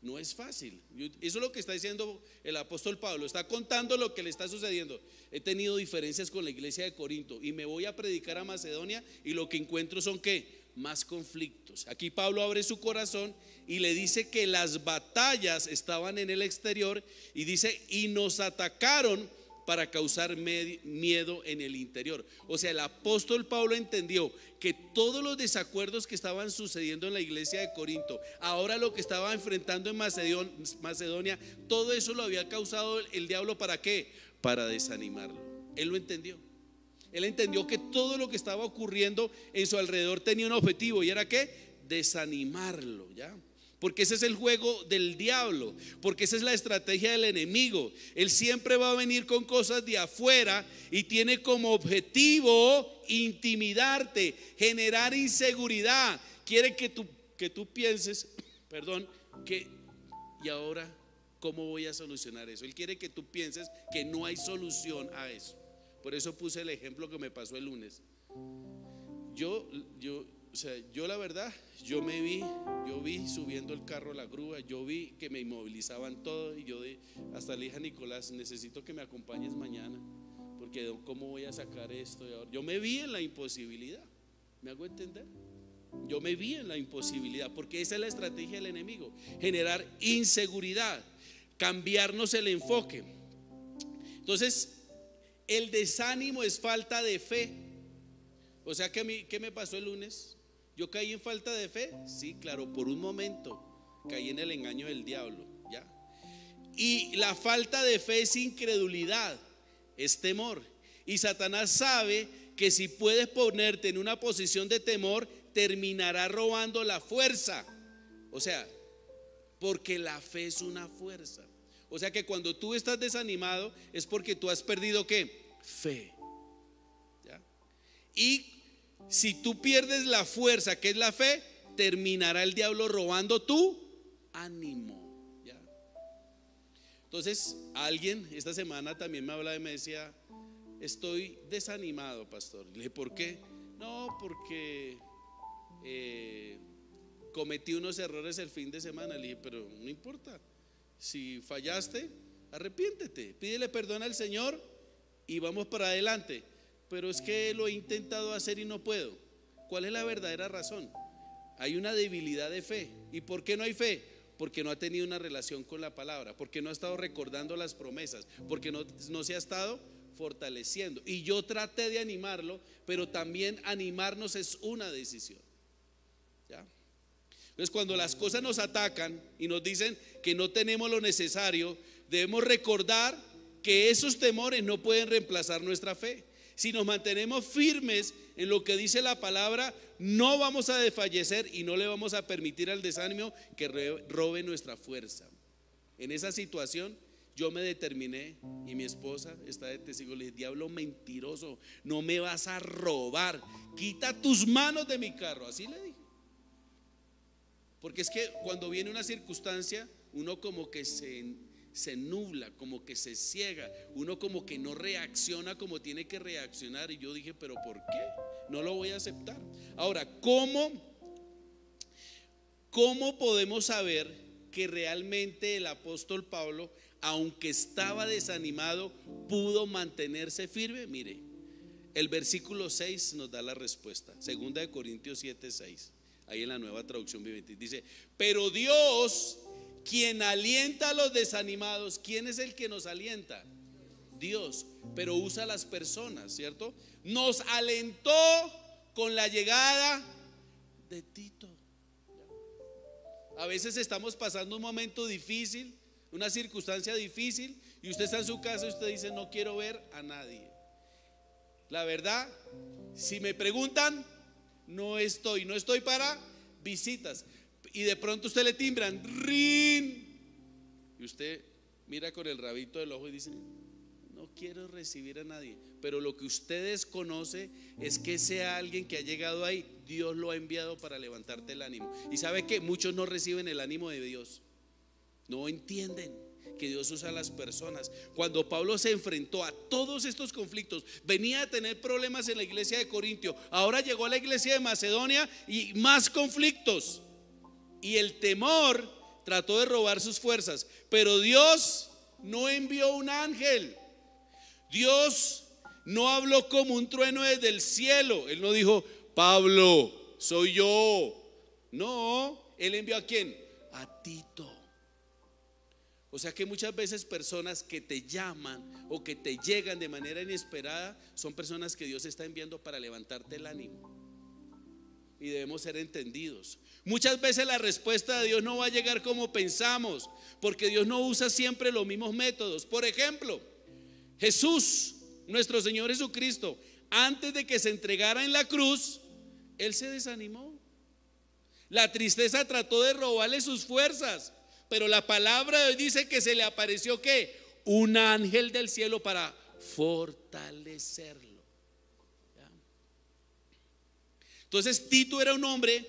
No es fácil. Eso es lo que está diciendo el apóstol Pablo. Está contando lo que le está sucediendo. He tenido diferencias con la iglesia de Corinto y me voy a predicar a Macedonia, y lo que encuentro son ¿qué? Más conflictos. Aquí Pablo abre su corazón y le dice que las batallas estaban en el exterior, y dice: y nos atacaron para causar miedo en el interior. O sea, el apóstol Pablo entendió que todos los desacuerdos que estaban sucediendo en la iglesia de Corinto, ahora lo que estaba enfrentando en Macedonia, todo eso lo había causado el diablo. ¿Para qué? Para desanimarlo. Él lo entendió. Él entendió que todo lo que estaba ocurriendo en su alrededor tenía un objetivo, y era ¿qué? Desanimarlo, ¿ya? Porque ese es el juego del diablo, porque esa es la estrategia del enemigo. Él siempre va a venir con cosas de afuera y tiene como objetivo intimidarte, generar inseguridad. Quiere que tú pienses, perdón, ¿y ahora cómo voy a solucionar eso? Él quiere que tú pienses que no hay solución a eso. Por eso puse el ejemplo que me pasó el lunes. Yo la verdad, yo vi subiendo el carro a la grúa, yo vi que me inmovilizaban todo, y hasta le dije a Nicolás, necesito que me acompañes mañana, porque ¿cómo voy a sacar esto? Yo me vi en la imposibilidad, ¿me hago entender? Yo me vi en la imposibilidad, porque esa es la estrategia del enemigo, generar inseguridad, cambiarnos el enfoque. Entonces, el desánimo es falta de fe. O sea, ¿qué me pasó el lunes? ¿Yo caí en falta de fe? Sí, claro, por un momento caí en el engaño del diablo, ¿ya? Y la falta de fe es incredulidad, es temor. Y Satanás sabe que si puedes ponerte en una posición de temor, terminará robando la fuerza. O sea, porque la fe es una fuerza. O sea que cuando tú estás desanimado es porque tú has perdido ¿qué? Fe, ¿ya? Y si tú pierdes la fuerza que es la fe, terminará el diablo robando tu ánimo, ¿ya? Entonces alguien esta semana también me hablaba y me decía, estoy desanimado, pastor. Le dije, ¿por qué? No, porque cometí unos errores el fin de semana. Le dije, pero no importa, si fallaste, arrepiéntete, pídele perdón al Señor y vamos para adelante. Pero es que lo he intentado hacer y no puedo. ¿Cuál es la verdadera razón? Hay una debilidad de fe. ¿Y por qué no hay fe? Porque no ha tenido una relación con la palabra, porque no ha estado recordando las promesas, porque no se ha estado fortaleciendo. Y yo traté de animarlo, pero también animarnos es una decisión, ¿ya? Entonces, cuando las cosas nos atacan y nos dicen que no tenemos lo necesario, debemos recordar que esos temores no pueden reemplazar nuestra fe. Si nos mantenemos firmes en lo que dice la palabra, no vamos a desfallecer y no le vamos a permitir al desánimo que robe nuestra fuerza. En esa situación yo me determiné, y mi esposa está de testigo, le dije, diablo mentiroso, no me vas a robar, quita tus manos de mi carro. Así le dije. Porque es que cuando viene una circunstancia, uno como que se nubla, como que se ciega, uno como que no reacciona como tiene que reaccionar. Y yo dije, pero ¿por qué? No lo voy a aceptar. Ahora, ¿cómo podemos saber que realmente el apóstol Pablo, aunque estaba desanimado, pudo mantenerse firme? Mire, el versículo 6 nos da la respuesta. Segunda de Corintios 7:6, ahí en la Nueva Traducción Viviente, dice, pero Dios, quien alienta a los desanimados. ¿Quién es el que nos alienta? Dios, pero usa a las personas, ¿cierto? Nos alentó con la llegada de Tito. A veces estamos pasando un momento difícil, una circunstancia difícil, y usted está en su casa y usted dice, no quiero ver a nadie. La verdad, si me preguntan, no estoy para visitas. Y de pronto usted le timbran, ¡rin! Y usted mira con el rabito del ojo y dice, no quiero recibir a nadie. Pero lo que usted desconoce es que sea alguien que ha llegado ahí, Dios lo ha enviado para levantarte el ánimo. Y sabe que muchos no reciben el ánimo de Dios, no entienden que Dios usa a las personas. Cuando Pablo se enfrentó a todos estos conflictos, venía a tener problemas en la iglesia de Corintio, ahora llegó a la iglesia de Macedonia y más conflictos. Y el temor trató de robar sus fuerzas, pero Dios no envió un ángel. Dios no habló como un trueno desde el cielo. Él no dijo, Pablo, soy yo. No, Él envió ¿a quién? A Tito. O sea que muchas veces personas que te llaman o que te llegan de manera inesperada son personas que Dios está enviando para levantarte el ánimo. Y debemos ser entendidos. Muchas veces la respuesta de Dios no va a llegar como pensamos, porque Dios no usa siempre los mismos métodos. Por ejemplo, Jesús, nuestro Señor Jesucristo, antes de que se entregara en la cruz, Él se desanimó. La tristeza trató de robarle sus fuerzas, pero la palabra de Dios dice que se le apareció ¿qué? Un ángel del cielo para fortalecerlo. ¿Ya? Entonces Tito era un hombre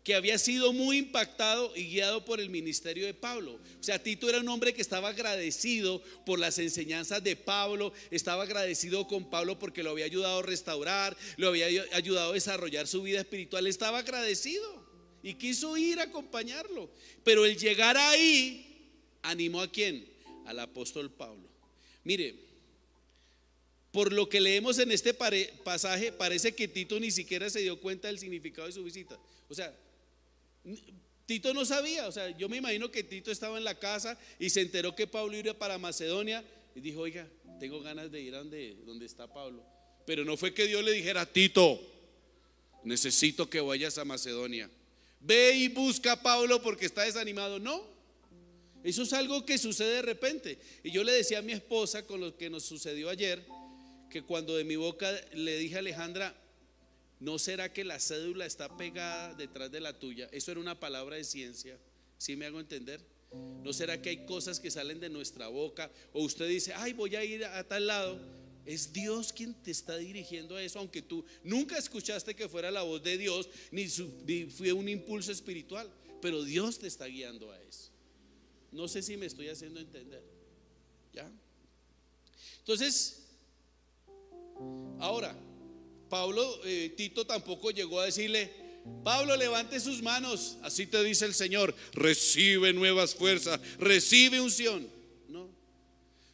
que había sido muy impactado y guiado por el ministerio de Pablo. O sea, Tito era un hombre que estaba agradecido por las enseñanzas de Pablo, estaba agradecido con Pablo porque lo había ayudado a restaurar, lo había ayudado a desarrollar su vida espiritual, estaba agradecido y quiso ir a acompañarlo. Pero el llegar ahí animó ¿a quién? Al apóstol Pablo. Mire, por lo que leemos en este pasaje, parece que Tito ni siquiera se dio cuenta del significado de su visita. O sea, Tito no sabía. O sea, yo me imagino que Tito estaba en la casa y se enteró que Pablo iba para Macedonia y dijo: oiga, tengo ganas de ir a donde está Pablo. Pero no fue que Dios le dijera: Tito, necesito que vayas a Macedonia, ve y busca a Pablo porque está desanimado. No, eso es algo que sucede de repente. Y yo le decía a mi esposa, con lo que nos sucedió ayer, que cuando de mi boca le dije a Alejandra: ¿no será que la cédula está pegada detrás de la tuya? Eso era una palabra de ciencia, ¿sí me hago entender? ¿No será que hay cosas que salen de nuestra boca? O usted dice: ay, voy a ir a tal lado. Es Dios quien te está dirigiendo a eso, aunque tú nunca escuchaste que fuera la voz de Dios, ni fue un impulso espiritual, pero Dios te está guiando a eso. No sé si me estoy haciendo entender. ¿Ya? Entonces, ahora Tito tampoco llegó a decirle: Pablo, levante sus manos, así te dice el Señor, recibe nuevas fuerzas, recibe unción. No.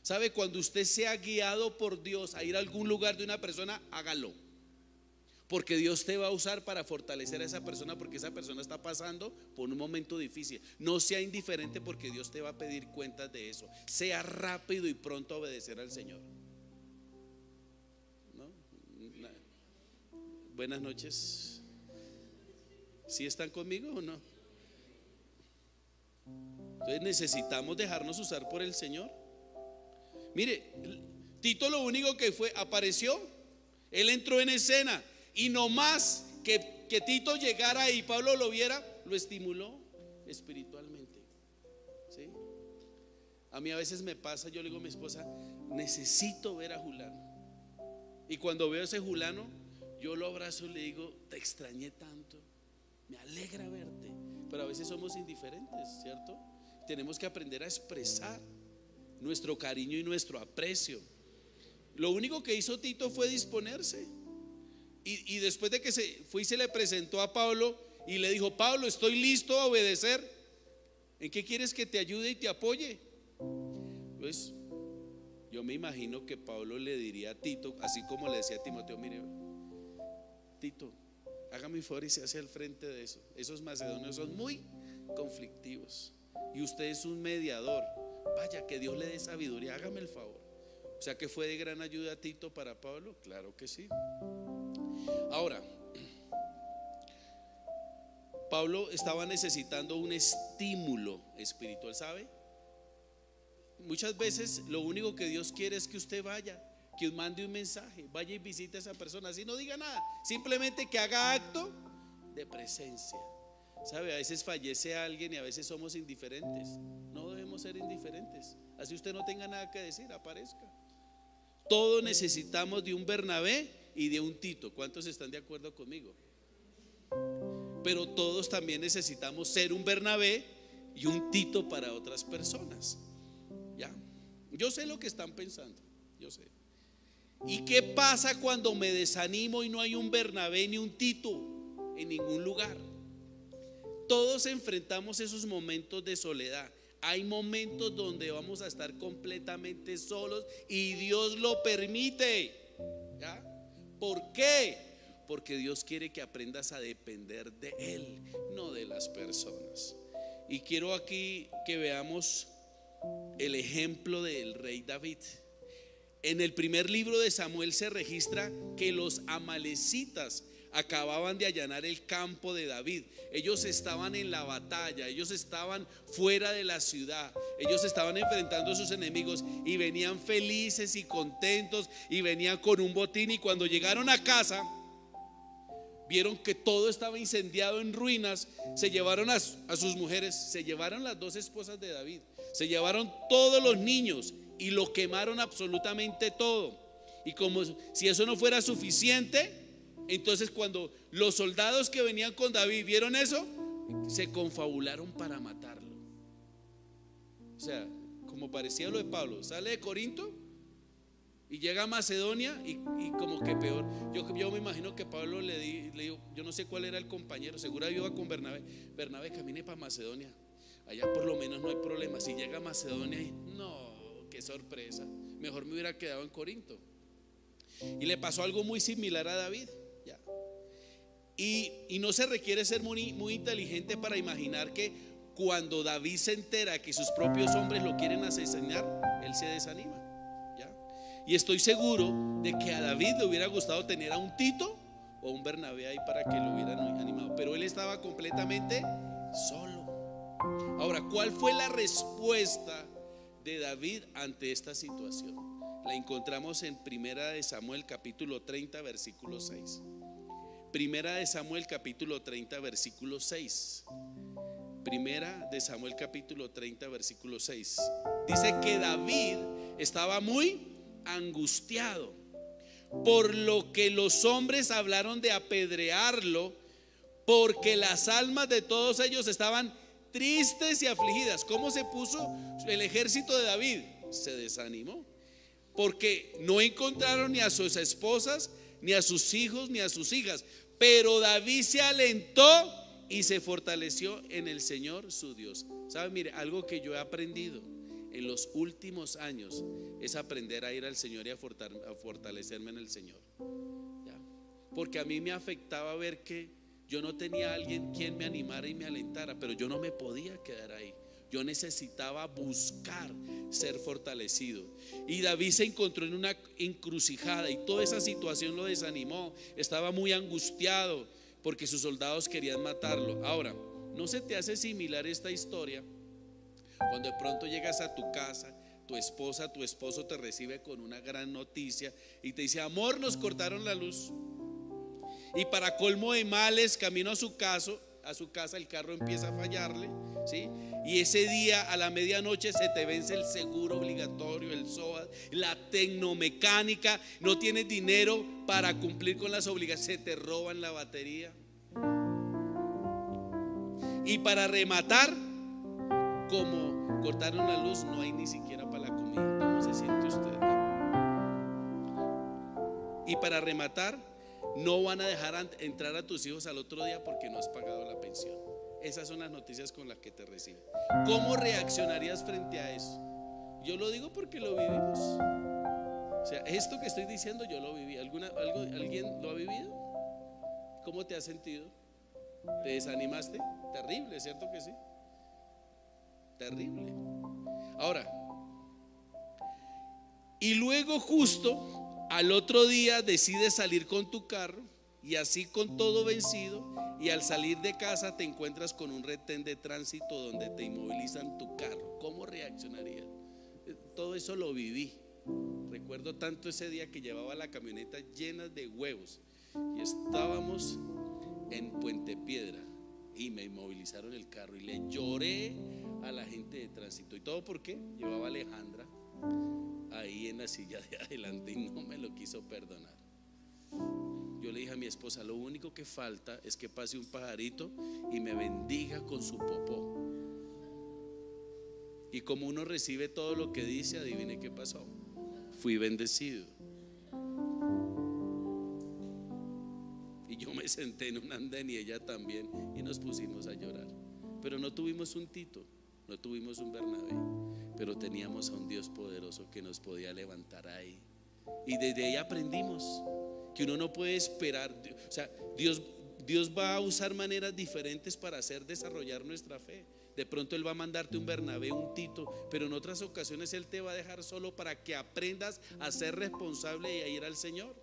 ¿Sabe? Cuando usted sea guiado por Dios a ir a algún lugar de una persona, hágalo, porque Dios te va a usar para fortalecer a esa persona, porque esa persona está pasando por un momento difícil. No sea indiferente, porque Dios te va a pedir cuentas de eso. Sea rápido y pronto a obedecer al Señor. Buenas noches. ¿Sí están conmigo o no? Entonces necesitamos dejarnos usar por el Señor. Mire, Tito lo único que apareció, él entró en escena, y no más que Tito llegara y Pablo lo viera, lo estimuló espiritualmente. ¿Sí? A mí a veces me pasa, yo le digo a mi esposa: necesito ver a Julano. Y cuando veo a ese Julano, yo lo abrazo y le digo: te extrañé tanto, me alegra verte. Pero a veces somos indiferentes, ¿cierto? Tenemos que aprender a expresar nuestro cariño y nuestro aprecio. Lo único que hizo Tito fue disponerse. Y después de que se fue y se le presentó a Pablo y le dijo: Pablo, estoy listo a obedecer. ¿En qué quieres que te ayude y te apoye? Pues yo me imagino que Pablo le diría a Tito, así como le decía a Timoteo: mire, Tito, hágame un favor y se hace al frente de eso. Esos macedonios son muy conflictivos y usted es un mediador. Vaya, que Dios le dé sabiduría, hágame el favor. O sea que fue de gran ayuda a Tito para Pablo. Claro que sí. Ahora, Pablo estaba necesitando un estímulo espiritual, ¿sabe? Muchas veces lo único que Dios quiere es que usted vaya, que mande un mensaje, vaya y visite a esa persona, así no diga nada, simplemente que haga acto de presencia. ¿Sabe? A veces fallece alguien y a veces somos indiferentes. No debemos ser indiferentes. Así usted no tenga nada que decir, aparezca. Todos necesitamos de un Bernabé y de un Tito. ¿Cuántos están de acuerdo conmigo? Pero todos también necesitamos ser un Bernabé y un Tito para otras personas. ¿Ya? Yo sé lo que están pensando, yo sé. ¿Y qué pasa cuando me desanimo y no hay un Bernabé ni un Tito en ningún lugar? Todos enfrentamos esos momentos de soledad. Hay momentos donde vamos a estar completamente solos y Dios lo permite. ¿Ya? ¿Por qué? Porque Dios quiere que aprendas a depender de Él, no de las personas. Y quiero aquí que veamos el ejemplo del rey David. En el primer libro de Samuel se registra que los amalecitas acababan de allanar el campo de David. Ellos estaban en la batalla, ellos estaban fuera de la ciudad, ellos estaban enfrentando a sus enemigos y venían felices y contentos y venían con un botín. Y cuando llegaron a casa, vieron que todo estaba incendiado, en ruinas. Se llevaron a sus mujeres, se llevaron las dos esposas de David, se llevaron todos los niños y lo quemaron absolutamente todo. Y como si eso no fuera suficiente, entonces cuando los soldados que venían con David vieron eso, se confabularon para matarlo. O sea, como parecía lo de Pablo, sale de Corinto y llega a Macedonia y como que peor. Yo me imagino que Pablo le dijo, yo no sé cuál era el compañero, seguro iba con Bernabé. Bernabé, camine para Macedonia, allá por lo menos no hay problema. Si llega a Macedonia, no, qué sorpresa, mejor me hubiera quedado en Corinto. Y le pasó algo muy similar a David. Ya. Y no se requiere ser muy inteligente para imaginar que cuando David se entera que sus propios hombres lo quieren asesinar, él se desanima. ¿Ya? Y estoy seguro de que a David le hubiera gustado tener a un Tito o un Bernabé ahí para que lo hubieran animado, pero él estaba completamente solo. Ahora, ¿cuál fue la respuesta de David ante esta situación? La encontramos en Primera de Samuel capítulo 30 versículo 6. Primera de Samuel capítulo 30 versículo 6. Primera de Samuel capítulo 30 versículo 6. Dice que David estaba muy angustiado, por lo que los hombres hablaron de apedrearlo, porque las almas de todos ellos estaban tristes y afligidas. ¿Cómo se puso el ejército de David? Se desanimó, porque no encontraron ni a sus esposas, ni a sus hijos, ni a sus hijas. Pero David se alentó y se fortaleció en el Señor su Dios. ¿Sabe? Mire, algo que yo he aprendido en los últimos años es aprender a ir al Señor y a fortalecerme en el Señor. ¿Ya? Porque a mí me afectaba ver que yo no tenía a alguien quien me animara y me alentara, pero yo no me podía quedar ahí. Yo necesitaba buscar ser fortalecido. Y David se encontró en una encrucijada y toda esa situación lo desanimó. Estaba muy angustiado porque sus soldados querían matarlo. Ahora, ¿no se te hace similar esta historia cuando de pronto llegas a tu casa, tu esposa, tu esposo te recibe con una gran noticia y te dice: amor, nos cortaron la luz? Y para colmo de males, camino a su casa el carro empieza a fallarle, ¿sí? Y ese día a la medianoche se te vence el seguro obligatorio, el SOAT, la tecnomecánica, no tienes dinero para cumplir con las obligaciones, se te roban la batería. Y para rematar, como cortaron la luz, no hay ni siquiera para la comida. ¿Cómo se siente usted? Y para rematar, no van a dejar entrar a tus hijos al otro día porque no has pagado la pensión. Esas son las noticias con las que te reciben. ¿Cómo reaccionarías frente a eso? Yo lo digo porque lo vivimos. O sea, esto que estoy diciendo yo lo viví. ¿Alguien lo ha vivido? ¿Cómo te has sentido? ¿Te desanimaste? Terrible, ¿cierto que sí? Terrible. Ahora, y luego justo al otro día decides salir con tu carro y así con todo vencido, y al salir de casa te encuentras con un retén de tránsito donde te inmovilizan tu carro. ¿Cómo reaccionarías? Todo eso lo viví. Recuerdo tanto ese día que llevaba la camioneta llena de huevos y estábamos en Puente Piedra y me inmovilizaron el carro y le lloré a la gente de tránsito. ¿Y todo por qué? Llevaba a Alejandra ahí en la silla de adelante y no me lo quiso perdonar. Yo le dije a mi esposa: lo único que falta es que pase un pajarito y me bendiga con su popó. Y como uno recibe todo lo que dice, adivine qué pasó. Fui bendecido. Y yo me senté en un andén y ella también, y nos pusimos a llorar. Pero no tuvimos un Tito, no tuvimos un Bernabé, pero teníamos a un Dios poderoso que nos podía levantar ahí. Y desde ahí aprendimos que uno no puede esperar. O sea, Dios va a usar maneras diferentes para hacer desarrollar nuestra fe. De pronto Él va a mandarte un Bernabé, un Tito, pero en otras ocasiones Él te va a dejar solo para que aprendas a ser responsable y a ir al Señor.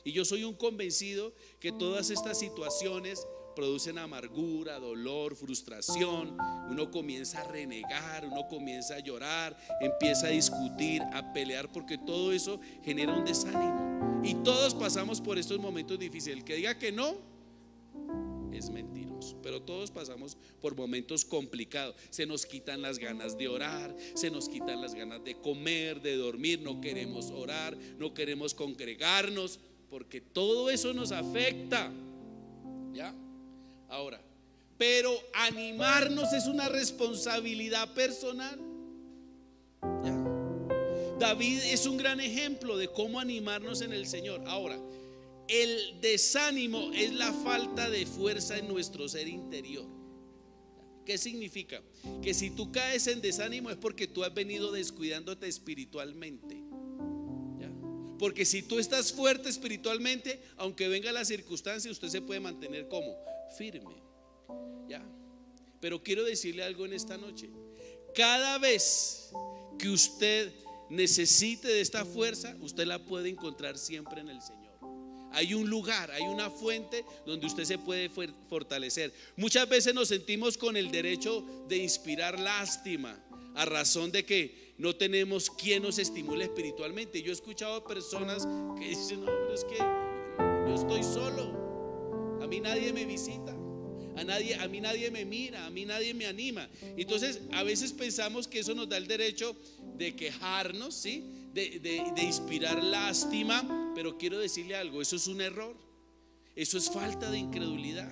Y yo soy un convencido que todas estas situaciones producen amargura, dolor, frustración. Uno comienza a renegar, uno comienza a llorar, empieza a discutir, a pelear, porque todo eso genera un desánimo. Y todos pasamos por estos momentos difíciles. El que diga que no es mentiroso, pero todos pasamos por momentos complicados. Se nos quitan las ganas de orar, se nos quitan las ganas de comer, de dormir. No queremos orar, no queremos congregarnos, porque todo eso nos afecta. ¿Ya? Ahora, pero animarnos es una responsabilidad personal. ¿Ya? David es un gran ejemplo de cómo animarnos en el Señor. Ahora, el desánimo es la falta de fuerza en nuestro ser interior. ¿Qué significa? Que si tú caes en desánimo es porque tú has venido descuidándote espiritualmente. ¿Ya? Porque si tú estás fuerte espiritualmente, aunque venga la circunstancia, usted se puede mantener como firme. ¿Ya? Pero quiero decirle algo en esta noche. Cada vez que usted necesite de esta fuerza, usted la puede encontrar siempre en el Señor. Hay un lugar, hay una fuente donde usted se puede fortalecer. Muchas veces nos sentimos con el derecho de inspirar lástima a razón de que no tenemos quien nos estimule espiritualmente. Yo he escuchado personas que dicen: no, pero es que yo estoy solo, a mí nadie me visita, a mí nadie me mira, a mí nadie me anima. Entonces a veces pensamos que eso nos da el derecho de quejarnos, ¿sí? de inspirar lástima. Pero quiero decirle algo, eso es un error, eso es falta de incredulidad.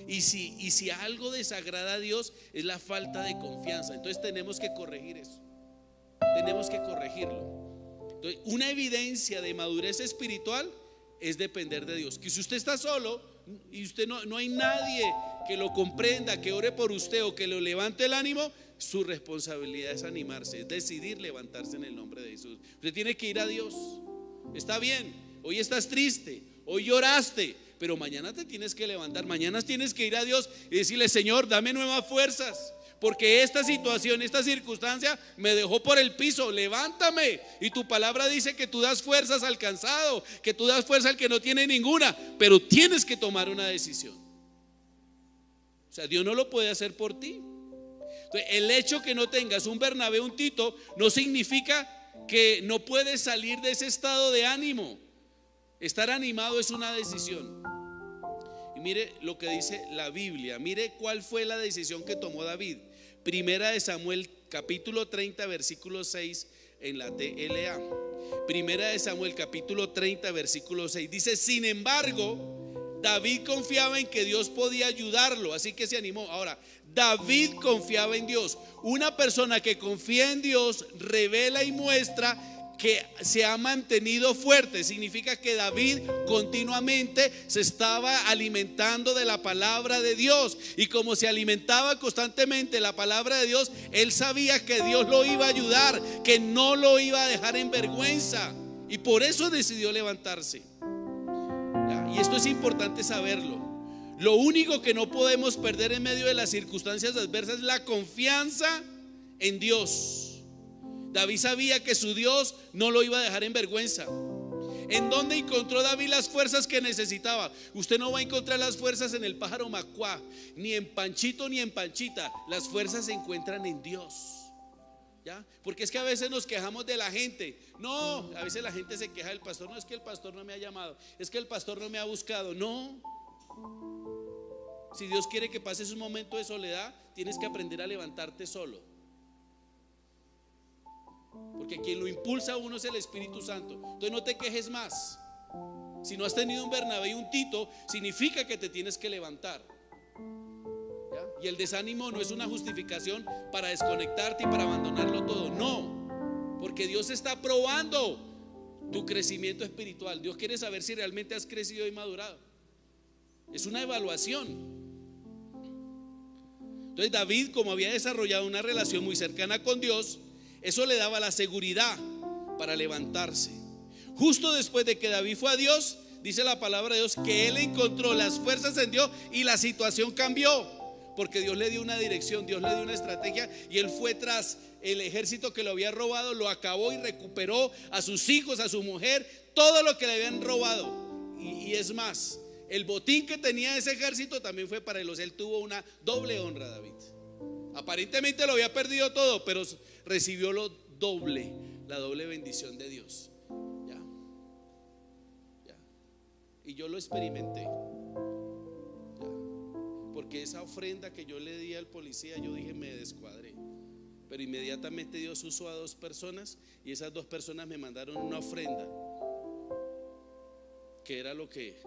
Y si algo desagrada a Dios, es la falta de confianza. Entonces tenemos que corregir eso, tenemos que corregirlo. Entonces, una evidencia de madurez espiritual es depender de Dios. Que si usted está solo y usted no hay nadie que lo comprenda, que ore por usted o que lo levante el ánimo, su responsabilidad es animarse, es decidir levantarse en el nombre de Jesús. Usted tiene que ir a Dios. Está bien, hoy estás triste, hoy lloraste, pero mañana te tienes que levantar, mañana tienes que ir a Dios y decirle: Señor, dame nuevas fuerzas, porque esta situación, esta circunstancia me dejó por el piso, levántame. Y tu palabra dice que tú das fuerzas al cansado, que tú das fuerza al que no tiene ninguna, pero tienes que tomar una decisión. O sea, Dios no lo puede hacer por ti. Entonces, el hecho que no tengas un Bernabé, un Tito, no significa que no puedes salir de ese estado de ánimo. Estar animado es una decisión. Y mire lo que dice la Biblia. Mire cuál fue la decisión que tomó David. Primera de Samuel capítulo 30 versículo 6 en la TLA. Primera de Samuel capítulo 30 versículo 6 dice: sin embargo, David confiaba en que Dios podía ayudarlo, así que se animó. Ahora, David confiaba en Dios. Una persona que confía en Dios revela y muestra que se ha mantenido fuerte. Significa que David continuamente se estaba alimentando de la palabra de Dios, y como se alimentaba constantemente de la palabra de Dios, él sabía que Dios lo iba a ayudar, que no lo iba a dejar en vergüenza, y por eso decidió levantarse. ¿Ya? Y esto es importante saberlo. Lo único que no podemos perder en medio de las circunstancias adversas es la confianza en Dios. David sabía que su Dios no lo iba a dejar en vergüenza. ¿En dónde encontró David las fuerzas que necesitaba? Usted no va a encontrar las fuerzas en el pájaro macuá, ni en Panchito ni en Panchita. Las fuerzas se encuentran en Dios. ¿Ya? Porque es que a veces nos quejamos de la gente. No, a veces la gente se queja del pastor. No, es que el pastor no me ha llamado, es que el pastor no me ha buscado. No. Si Dios quiere que pases un momento de soledad, tienes que aprender a levantarte solo. Porque quien lo impulsa a uno es el Espíritu Santo. Entonces no te quejes más. Si no has tenido un Bernabé y un Tito, significa que te tienes que levantar. ¿Ya? Y el desánimo no es una justificación para desconectarte y para abandonarlo todo. No, porque Dios está probando tu crecimiento espiritual. Dios quiere saber si realmente has crecido y madurado. Es una evaluación. Entonces David, como había desarrollado una relación muy cercana con Dios, eso le daba la seguridad para levantarse. Justo después de que David fue a Dios, dice la palabra de Dios que él encontró las fuerzas en Dios y la situación cambió. porque Dios le dio una dirección, Dios le dio una estrategia, y él fue tras el ejército que lo había robado, lo acabó y recuperó a sus hijos, a su mujer, todo lo que le habían robado. Y es más, el botín que tenía ese ejército también fue para él. O sea, él tuvo una doble honra, David. Aparentemente lo había perdido todo, pero recibió lo doble, la doble bendición de Dios. Ya. Y yo lo experimenté. Ya. Porque esa ofrenda que yo le di al policía, yo dije, me descuadré. Pero inmediatamente Dios usó a 2 personas, y esas 2 personas me mandaron una ofrenda, que era lo que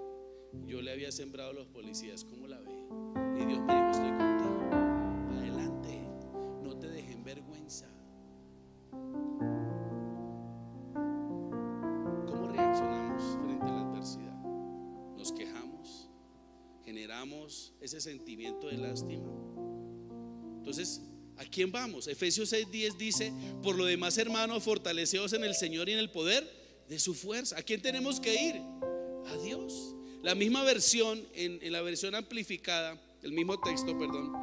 yo le había sembrado a los policías. ¿Cómo la ve? Y Dios me dijo, estoy contigo, adelante, no te dejen vergüenza. ¿Cómo reaccionamos frente a la adversidad? ¿Nos quejamos? ¿Generamos ese sentimiento de lástima? Entonces, ¿a quién vamos? Efesios 6:10 dice: por lo demás, hermanos, fortaleceos en el Señor y en el poder de su fuerza. ¿A quién tenemos que ir? A Dios. La misma versión, en la versión amplificada, el mismo texto, perdón,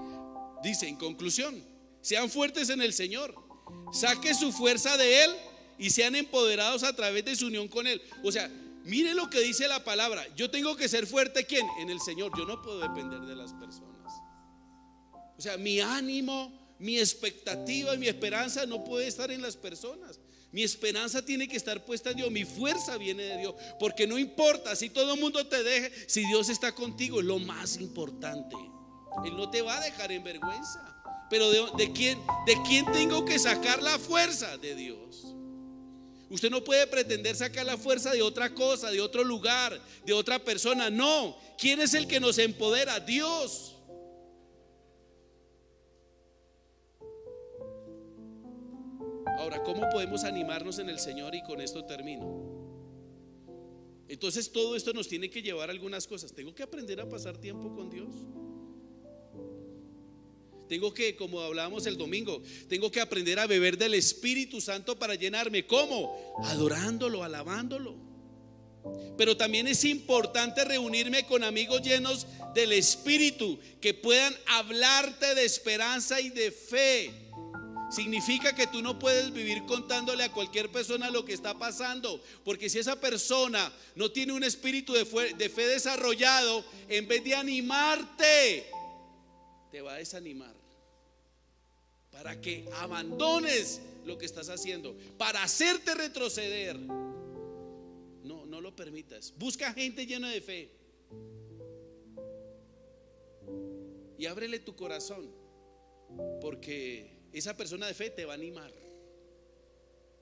dice en conclusión: sean fuertes en el Señor, saquen su fuerza de Él y sean empoderados a través de su unión con Él. O sea, mire lo que dice la palabra. Yo tengo que ser fuerte, ¿quién? En el Señor. Yo no puedo depender de las personas. O sea, mi ánimo, mi expectativa y mi esperanza no puede estar en las personas. Mi esperanza tiene que estar puesta en Dios. Mi fuerza viene de Dios. Porque no importa si todo el mundo te deje, si Dios está contigo, es lo más importante. Él no te va a dejar en vergüenza. Pero ¿de quién tengo que sacar la fuerza? De Dios. Usted no puede pretender sacar la fuerza de otra cosa, de otro lugar, de otra persona. No. ¿Quién es el que nos empodera? Dios. Ahora, ¿cómo podemos animarnos en el Señor? Y con esto termino. Entonces, todo esto nos tiene que llevar a algunas cosas. Tengo que aprender a pasar tiempo con Dios. Tengo que, como hablábamos el domingo, tengo que aprender a beber del Espíritu Santo para llenarme. ¿Cómo? Adorándolo, alabándolo. Pero también es importante reunirme con amigos llenos del Espíritu, que puedan hablarte de esperanza y de fe. Significa que tú no puedes vivir contándole a cualquier persona lo que está pasando, porque si esa persona no tiene un espíritu de fe desarrollado, en vez de animarte, te va a desanimar, para que abandones lo que estás haciendo, para hacerte retroceder. No lo permitas. Busca gente llena de fe y ábrele tu corazón, porque esa persona de fe te va a animar.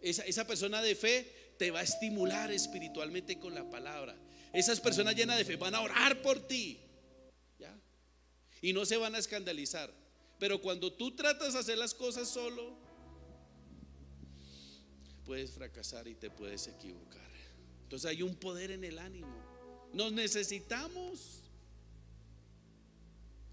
Esa persona de fe te va a estimular espiritualmente con la palabra. Esas personas llenas de fe van a orar por ti, ¿ya? Y no se van a escandalizar. Pero cuando tú tratas de hacer las cosas solo, puedes fracasar y te puedes equivocar. Entonces hay un poder en el ánimo. Nos necesitamos.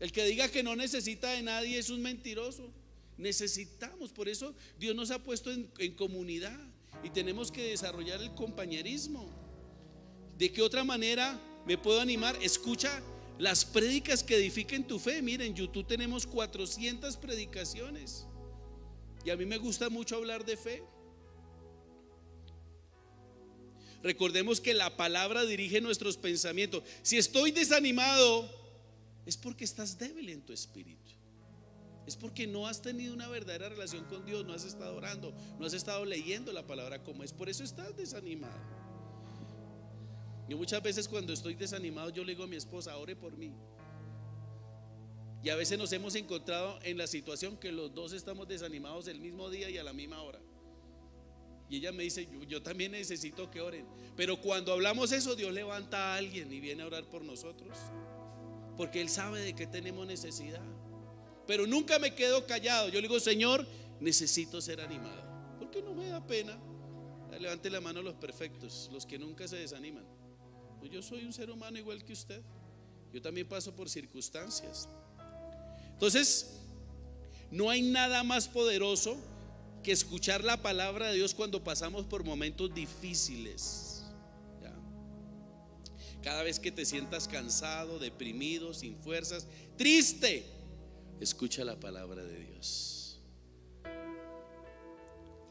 El que diga que no necesita de nadie es un mentiroso. Necesitamos, por eso Dios nos ha puesto en comunidad, y tenemos que desarrollar el compañerismo. ¿De qué otra manera me puedo animar? Escucha las prédicas que edifiquen tu fe. Miren, en YouTube tenemos 400 predicaciones, y a mí me gusta mucho hablar de fe. Recordemos que la palabra dirige nuestros pensamientos. Si estoy desanimado, es porque estás débil en tu espíritu. Es porque no has tenido una verdadera relación con Dios, no has estado orando, no has estado leyendo la palabra como es. Por eso estás desanimado. Yo muchas veces, cuando estoy desanimado, yo le digo a mi esposa: ore por mí. Y a veces nos hemos encontrado en la situación que los dos estamos desanimados el mismo día y a la misma hora. Y ella me dice: yo también necesito que oren. Pero cuando hablamos eso, Dios levanta a alguien y viene a orar por nosotros, porque Él sabe de qué tenemos necesidad. Pero nunca me quedo callado. Yo le digo: Señor, necesito ser animado. Porque no me da pena. Levante la mano los perfectos, los que nunca se desaniman. Pues yo soy un ser humano igual que usted. Yo también paso por circunstancias. Entonces, no hay nada más poderoso que escuchar la palabra de Dios cuando pasamos por momentos difíciles. ¿Ya? Cada vez que te sientas cansado, deprimido, sin fuerzas, triste, Escucha la palabra de Dios.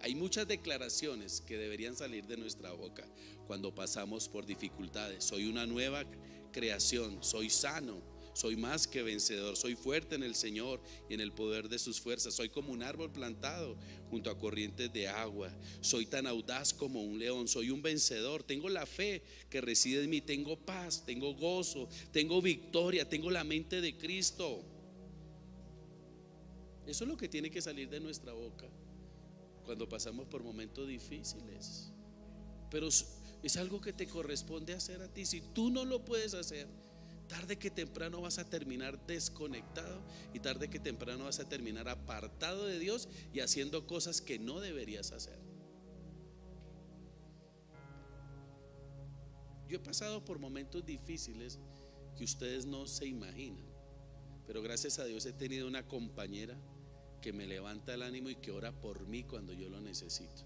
Hay muchas declaraciones que deberían salir de nuestra boca cuando pasamos por dificultades. Soy una nueva creación, soy sano, soy más que vencedor, soy fuerte en el Señor y en el poder de sus fuerzas. Soy como un árbol plantado junto a corrientes de agua. Soy tan audaz como un león, soy un vencedor. Tengo la fe que reside en mí, tengo paz, tengo gozo, tengo victoria, tengo la mente de Cristo. Eso es lo que tiene que salir de nuestra boca cuando pasamos por momentos difíciles. Pero es algo que te corresponde hacer a ti. Si tú no lo puedes hacer, tarde que temprano vas a terminar desconectado y tarde que temprano vas a terminar apartado de Dios y haciendo cosas que no deberías hacer. Yo he pasado por momentos difíciles que ustedes no se imaginan, pero gracias a Dios he tenido una compañera que me levanta el ánimo y que ora por mí cuando yo lo necesito.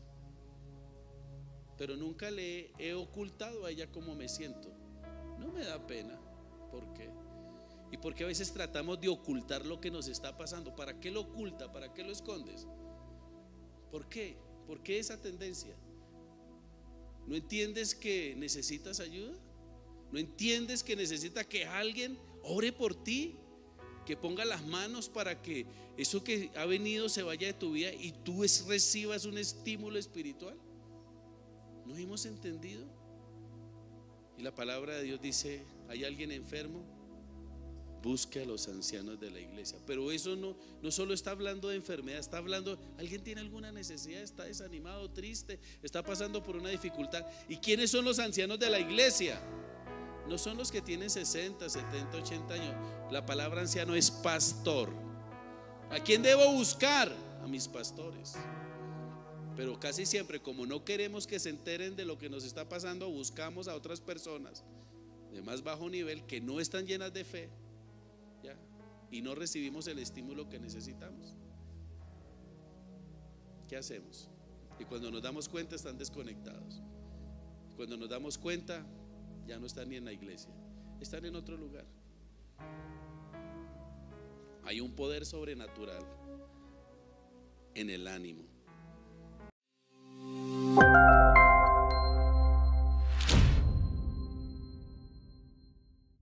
Pero nunca le he ocultado a ella cómo me siento. No me da pena. ¿Por qué? Y porque a veces tratamos de ocultar lo que nos está pasando. ¿Para qué lo oculta? ¿Para qué lo escondes? ¿Por qué? ¿Por qué esa tendencia? ¿No entiendes que necesitas ayuda? ¿No entiendes que necesitas que alguien ore por ti? Que ponga las manos para que eso que ha venido se vaya de tu vida y tú recibas un estímulo espiritual. ¿No hemos entendido? Y la palabra de Dios dice: ¿hay alguien enfermo? Busque a los ancianos de la iglesia. Pero eso no solo está hablando de enfermedad, está hablando, alguien tiene alguna necesidad, está desanimado, triste, está pasando por una dificultad. ¿Y quiénes son los ancianos de la iglesia? No son los que tienen 60, 70, 80 años. La palabra anciano es pastor. ¿A quién debo buscar? A mis pastores. Pero casi siempre, como no queremos que se enteren de lo que nos está pasando, buscamos a otras personas de más bajo nivel que no están llenas de fe, ¿ya? Y no recibimos el estímulo que necesitamos. ¿Qué hacemos? Y cuando nos damos cuenta están desconectados. Cuando nos damos cuenta ya no están ni en la iglesia, están en otro lugar. Hay un poder sobrenatural en el ánimo.